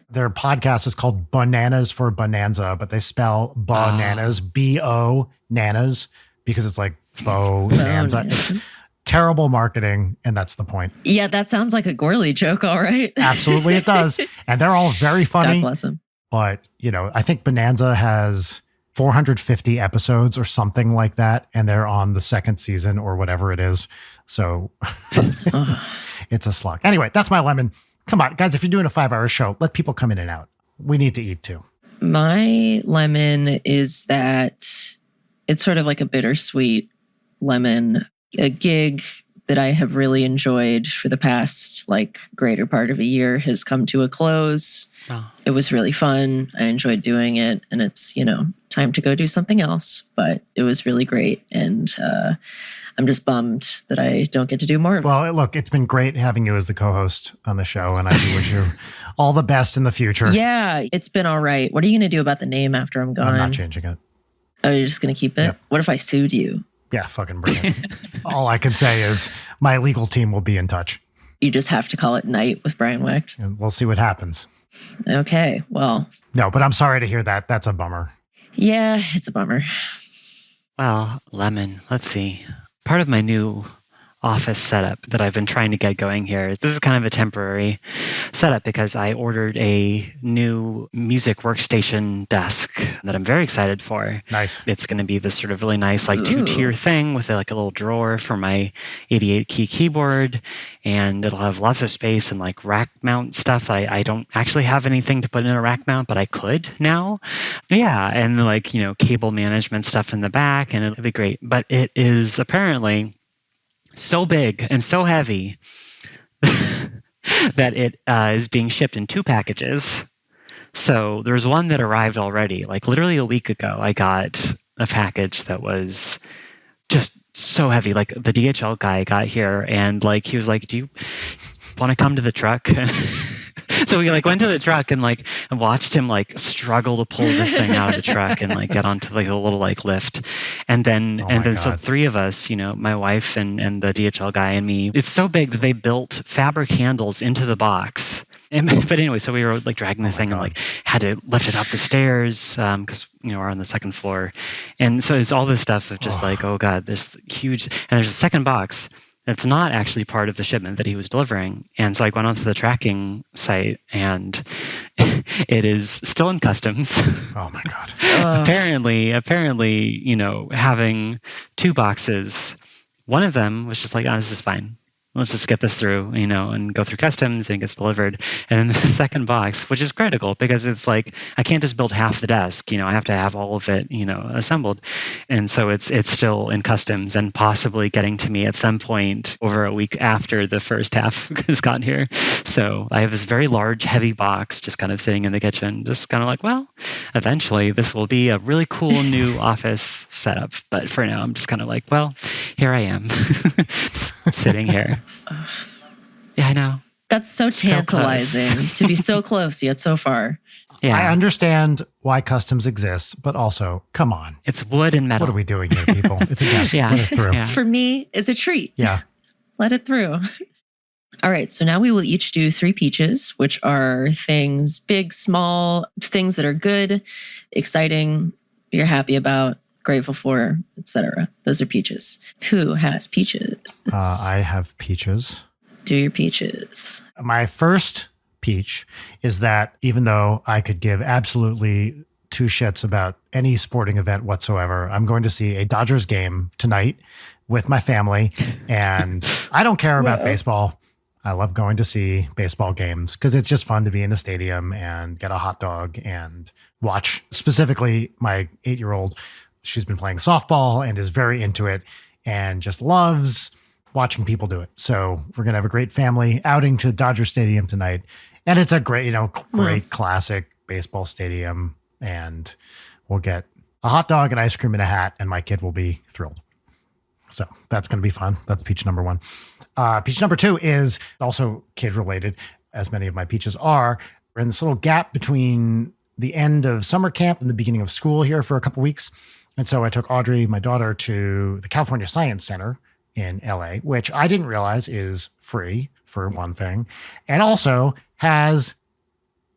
Their podcast is called Bananas for Bonanza, but they spell bananas, B-O, nanas, because it's like bonanza. It's terrible marketing, and that's the point. Yeah, that sounds like a Gorley joke, all right. Absolutely it does. And they're all very funny. God bless him. But, I think Bonanza has 450 episodes or something like that, and they're on the 2nd season or whatever it is. So it's a slog. Anyway, that's my lemon. Come on, guys, if you're doing a 5-hour show, let people come in and out. We need to eat too. My lemon is that it's sort of like a bittersweet lemon, a gig that I have really enjoyed for the past greater part of a year has come to a close. Oh. It was really fun. I enjoyed doing it, and it's, time to go do something else, but it was really great. And I'm just bummed that I don't get to do more. Well, look, it's been great having you as the co-host on the show, and I do wish you all the best in the future. Yeah, it's been all right. What are you going to do about the name after I'm gone? I'm not changing it. Oh, you're just going to keep it? Yep. What if I sued you? Yeah, fucking bring it. All I can say is my legal team will be in touch. You just have to call it night with Brian Wecht. And we'll see what happens. Okay, well. No, but I'm sorry to hear that. That's a bummer. Yeah, it's a bummer. Well, lemon. Let's see. Part of my new office setup that I've been trying to get going here. This is kind of a temporary setup because I ordered a new music workstation desk that I'm very excited for. Nice. It's going to be this sort of really nice like two-tier thing with like a little drawer for my 88-key keyboard, and it'll have lots of space and like rack mount stuff. I don't actually have anything to put in a rack mount, but I could now. Yeah, and like, cable management stuff in the back, and it'll be great. But it is apparently so big and so heavy that it is being shipped in 2 packages. So there's one that arrived already. Like literally a week ago, I got a package that was just so heavy. Like the DHL guy got here and like he was like, "Do you want to come to the truck?" So we like went to the truck and like watched him like struggle to pull this thing out of the truck and like get onto like a little like lift. And then so 3 of us, my wife and the DHL guy and me, it's so big that they built fabric handles into the box. But anyway, so we were like dragging the thing and like had to lift it up the stairs because we're on the 2nd floor. And so it's all this stuff of just like, oh God, this huge, and there's a second box that's not actually part of the shipment that he was delivering. And so I went onto the tracking site and it is still in customs. Oh my God. Apparently, having 2 boxes, one of them was just like, oh, this is fine. Let's just get this through, and go through customs and it gets delivered. And then the second box, which is critical because it's like, I can't just build half the desk, I have to have all of it, assembled. And so it's still in customs and possibly getting to me at some point over a week after the first half has gotten here. So I have this very large, heavy box just kind of sitting in the kitchen, just kind of like, well, eventually this will be a really cool new office setup. But for now, I'm just kind of like, well, here I am sitting here. Yeah, I know. That's so tantalizing to be so close yet so far. Yeah. I understand why customs exists, but also, come on. It's wood and metal. What are we doing here, people? It's a guess. Yeah. Let it through. Yeah. For me, it's a treat. Yeah. Let it through. All right, so now we will each do 3 peaches, which are things, big, small, things that are good, exciting, you're happy about, grateful for, etc. Those are peaches. Who has peaches? I have peaches. Do your peaches. My first peach is that even though I could give absolutely 2 shits about any sporting event whatsoever, I'm going to see a Dodgers game tonight with my family, and I don't care about baseball. I love going to see baseball games because it's just fun to be in the stadium and get a hot dog and watch. Specifically, my 8-year-old, she's been playing softball and is very into it and just loves watching people do it. So we're going to have a great family outing to Dodger Stadium tonight. And it's a great, great classic baseball stadium. And we'll get a hot dog and ice cream in a hat and my kid will be thrilled. So that's going to be fun. That's peach number 1. Peach number 2 is also kid related, as many of my peaches are. We're in this little gap between the end of summer camp and the beginning of school here for a couple weeks. And so I took Audrey, my daughter, to the California Science Center in LA, which I didn't realize is free for one thing, and also has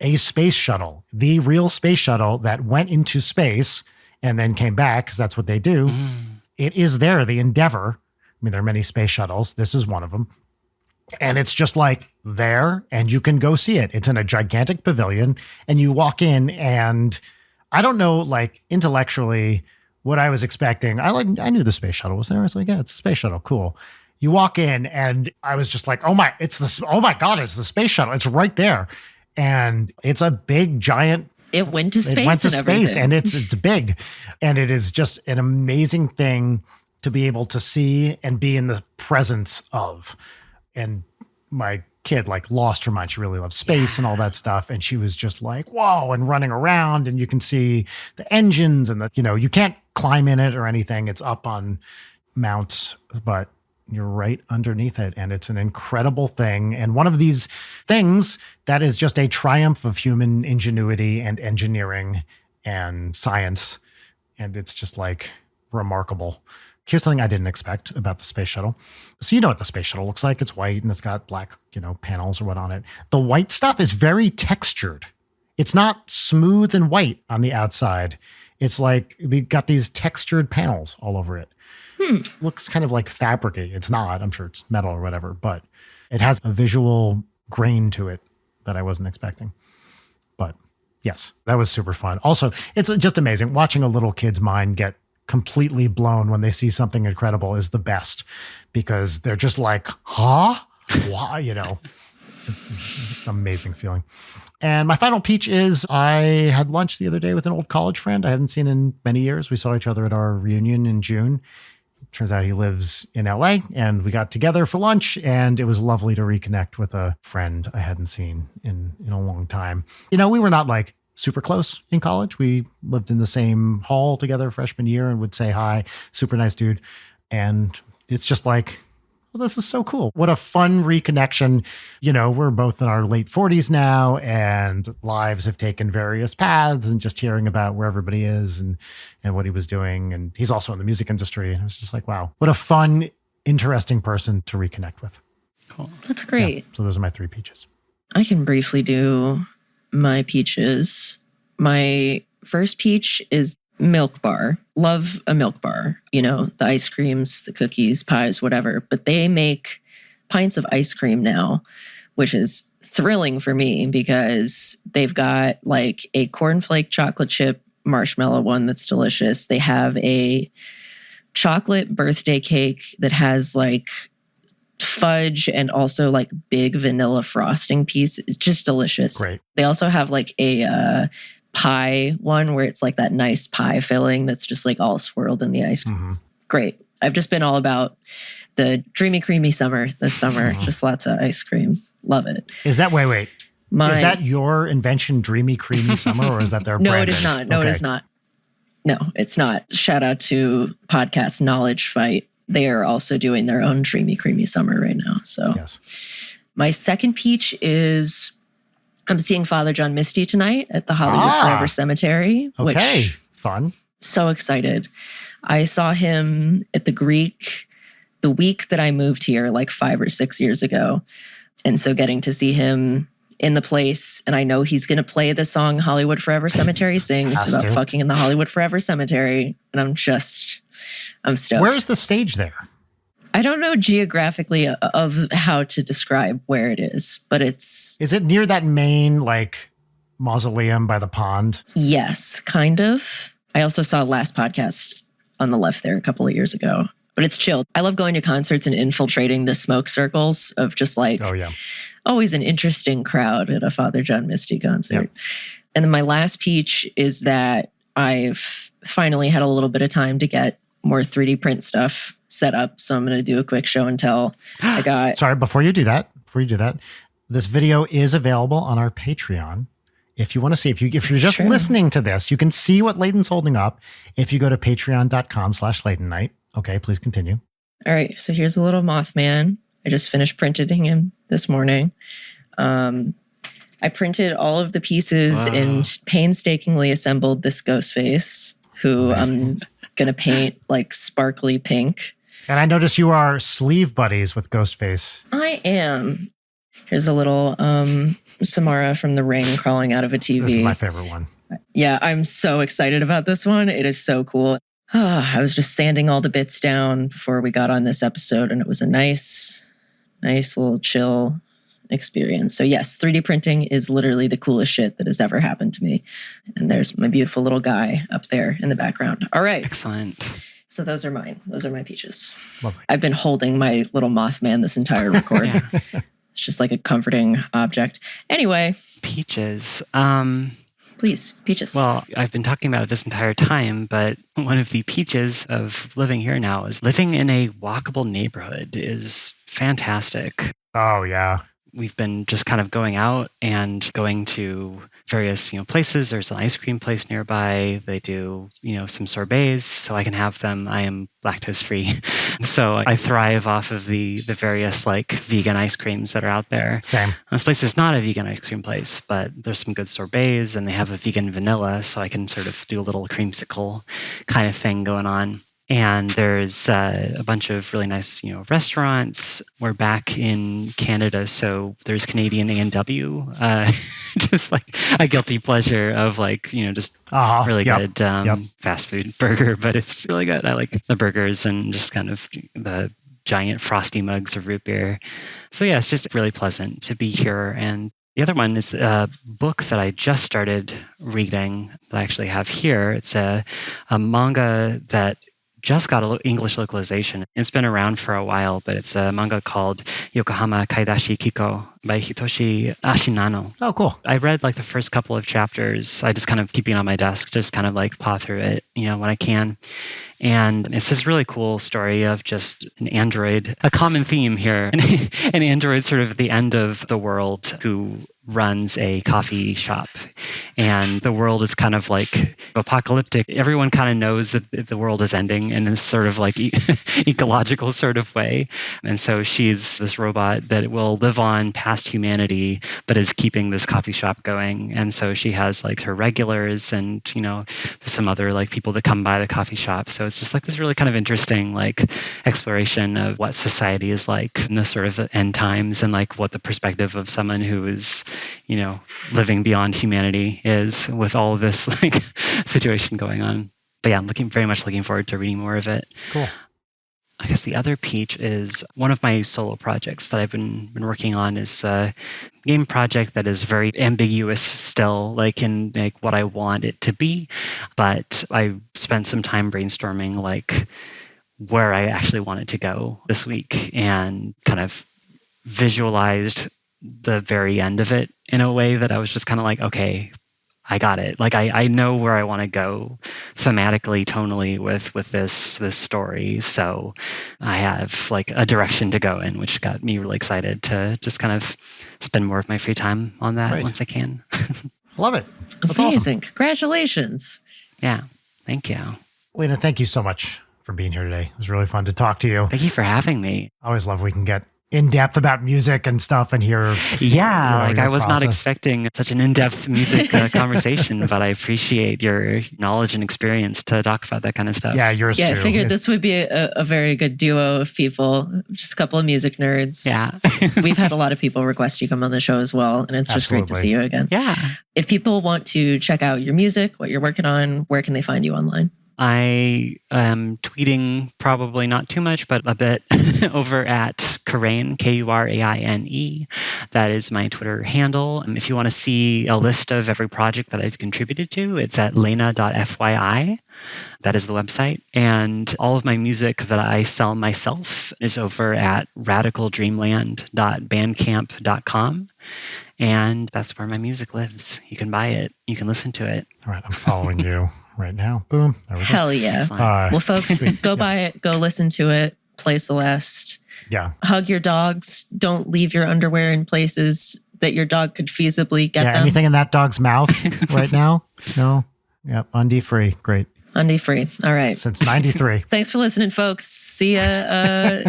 a space shuttle, the real space shuttle that went into space and then came back because that's what they do. It is there, the Endeavor. I mean, there are many space shuttles. This is one of them. And it's just like there and you can go see it. It's in a gigantic pavilion and you walk in and I don't know, like intellectually what I was expecting. I knew the space shuttle was there. I was like, yeah, it's a space shuttle. Cool. You walk in and I was just like, oh my God, it's the space shuttle. It's right there. And it's a big, giant. It went to space. It went to space and it's big. And it is just an amazing thing to be able to see and be in the presence of. And my kid like lost her mind. She really loves space and all that stuff. And she was just like, whoa, and running around and you can see the engines and you can't climb in it or anything. It's up on mounts, but you're right underneath it. And it's an incredible thing. And one of these things that is just a triumph of human ingenuity and engineering and science. And it's just like remarkable. Here's something I didn't expect about the space shuttle. So you know what the space shuttle looks like. It's white and it's got black, panels or what on it. The white stuff is very textured. It's not smooth and white on the outside. It's like they got these textured panels all over it. Looks kind of like fabricy. It's not. I'm sure it's metal or whatever, but it has a visual grain to it that I wasn't expecting. But yes, that was super fun. Also, it's just amazing. Watching a little kid's mind get completely blown when they see something incredible is the best, because they're just like, huh? Why? You know, amazing feeling. And my final peach is I had lunch the other day with an old college friend I haven't seen in many years. We saw each other at our reunion in June. Turns out he lives in LA, and we got together for lunch, and it was lovely to reconnect with a friend I hadn't seen in a long time. You know, we were not like super close in college. We lived in the same hall together freshman year and would say hi. Super nice dude. And it's just like, well, this is so cool. What a fun reconnection. You know, we're both in our late 40s now, and lives have taken various paths, and just hearing about where everybody is and what he was doing. And he's also in the music industry. And I was just like, wow, what a fun, interesting person to reconnect with. Cool. That's great. Yeah, so those are my 3 peaches. I can briefly do my peaches. My first peach is milk bar. Love a milk bar. You know, the ice creams, the cookies, pies, whatever. But they make pints of ice cream now, which is thrilling for me because they've got like a cornflake chocolate chip marshmallow one that's delicious. They have a chocolate birthday cake that has like fudge and also like big vanilla frosting piece. It's just delicious. Great. They also have like a pie one where it's like that nice pie filling that's just like all swirled in the ice cream. Mm-hmm. Great. I've just been all about the dreamy, creamy summer this summer. Just lots of ice cream. Love it. Is that, wait. Is that your invention, dreamy, creamy summer, or is that their No, branding? it is not. No, Okay. it is not. No, it's not. Shout out to podcast Knowledge Fight. They are also doing their own dreamy, creamy summer right now. So Yes. My second peach is I'm seeing Father John Misty tonight at the Hollywood Forever Cemetery. Okay. Which, Fun. so excited. I saw him at the Greek the week that I moved here, like 5 or 6 years ago. And so getting to see him in the place, and I know he's going to play the song Hollywood Forever Cemetery Sings Has about to. fucking in the Hollywood Forever Cemetery. And I'm stoked. Where's the stage there? I don't know geographically of how to describe where it is, but it's... Is it near that main, like, mausoleum by the pond? Yes, kind of. I also saw Last Podcast on the left there a couple of years ago, but it's chill. I love going to concerts and infiltrating the smoke circles of just like, Oh, yeah. always an interesting crowd at a Father John Misty concert. Yep. And then my last peach is that I've finally had a little bit of time to get more 3D print stuff set up. So I'm going to do a quick show and tell. I got... Sorry, before you do that, this video is available on our Patreon. If you want to see, if you're just listening to this, you can see what Layden's holding up if you go to patreon.com/Layden Night. Okay, please continue. All right. So here's a little Mothman. I just finished printing him this morning. I printed all of the pieces and painstakingly assembled this ghost face, who I'm going to paint like sparkly pink. And I notice you are sleeve buddies with Ghostface. I am. Here's a little Samara from The Ring crawling out of a TV. This is my favorite one. Yeah, I'm so excited about this one. It is so cool. I was just sanding all the bits down before we got on this episode, and it was a nice little chill experience. So yes, 3D printing is literally the coolest shit that has ever happened to me. And there's my beautiful little guy up there in the background. All right. Excellent. So those are mine. Those are my peaches. Lovely. I've been holding my little Mothman this entire record. Yeah. It's just like a comforting object. Anyway. Peaches. Please, peaches. Well, I've been talking about it this entire time, but one of the peaches of living here now is living in a walkable neighborhood is fantastic. Oh, yeah. We've been just kind of going out and going to various, places. There's an ice cream place nearby. They do, some sorbets, so I can have them. I am lactose free. So I thrive off of the various like vegan ice creams that are out there. Same. This place is not a vegan ice cream place, but there's some good sorbets and they have a vegan vanilla, so I can sort of do a little creamsicle kind of thing going on. And there's a bunch of really nice, restaurants. We're back in Canada, so there's Canadian A&W, just like a guilty pleasure of just really good fast food burger, but it's really good. I like the burgers and just kind of the giant frosty mugs of root beer. So yeah, it's just really pleasant to be here. And the other one is a book that I just started reading that I actually have here. It's a manga that just got an English localization. It's been around for a while, but it's a manga called Yokohama Kaidashi Kiko by Hitoshi Ashinano. Oh, cool. I read the first couple of chapters. I just kind of keeping it on my desk, just kind of paw through it, when I can. And it's this really cool story of just an android, a common theme here, an android sort of at the end of the world who runs a coffee shop. And the world is kind of apocalyptic. Everyone kind of knows that the world is ending in this sort of ecological sort of way. And so she's this robot that will live on past humanity, but is keeping this coffee shop going. And so she has her regulars and, some other people that come by the coffee shop. So it's just this really kind of interesting exploration of what society is like in the sort of end times and what the perspective of someone who is, living beyond humanity is with all of this situation going on. But yeah, I'm very much looking forward to reading more of it. Cool. I guess the other peach is one of my solo projects that I've been working on is a game project that is very ambiguous still, in what I want it to be. But I spent some time brainstorming where I actually want it to go this week and kind of visualized the very end of it in a way that I was just kind of okay, I got it. I know where I want to go thematically, tonally with this story. So I have a direction to go in, which got me really excited to just kind of spend more of my free time on that once I can. Love it. That's amazing. Awesome. Congratulations. Yeah. Thank you. Lena, thank you so much for being here today. It was really fun to talk to you. Thank you for having me. I always love we can get in depth about music and stuff and hear. Yeah, I was not expecting such an in-depth music conversation, but I appreciate your knowledge and experience to talk about that kind of stuff. Yeah, yours too. Yeah, I figured this would be a very good duo of people, just a couple of music nerds. Yeah. We've had a lot of people request you come on the show as well, and it's just great to see you again. Yeah. If people want to check out your music, what you're working on, where can they find you online? I am tweeting probably not too much, but a bit over at Kuraine, Kuraine. That is my Twitter handle. If you want to see a list of every project that I've contributed to, it's at lena.fyi. That is the website. And all of my music that I sell myself is over at radicaldreamland.bandcamp.com. And that's where my music lives. You can buy it. You can listen to it. All right. I'm following you right now. Boom. There we go. Hell yeah. Well, folks, go buy it. Go listen to it. Play Celeste. Yeah. Hug your dogs. Don't leave your underwear in places that your dog could feasibly get them. Anything in that dog's mouth right now? No? Yep. Undie free. Great. Undie free. All right. Since 93. Thanks for listening, folks. See ya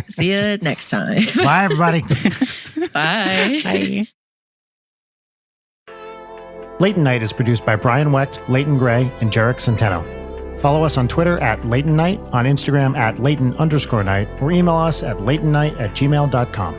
next time. Bye, everybody. Bye. Bye. Leighton Night is produced by Brian Wecht, Leighton Gray, and Jarek Centeno. Follow us on Twitter at Leighton Night, on Instagram at Leighton_Night, or email us at leightonnight@gmail.com.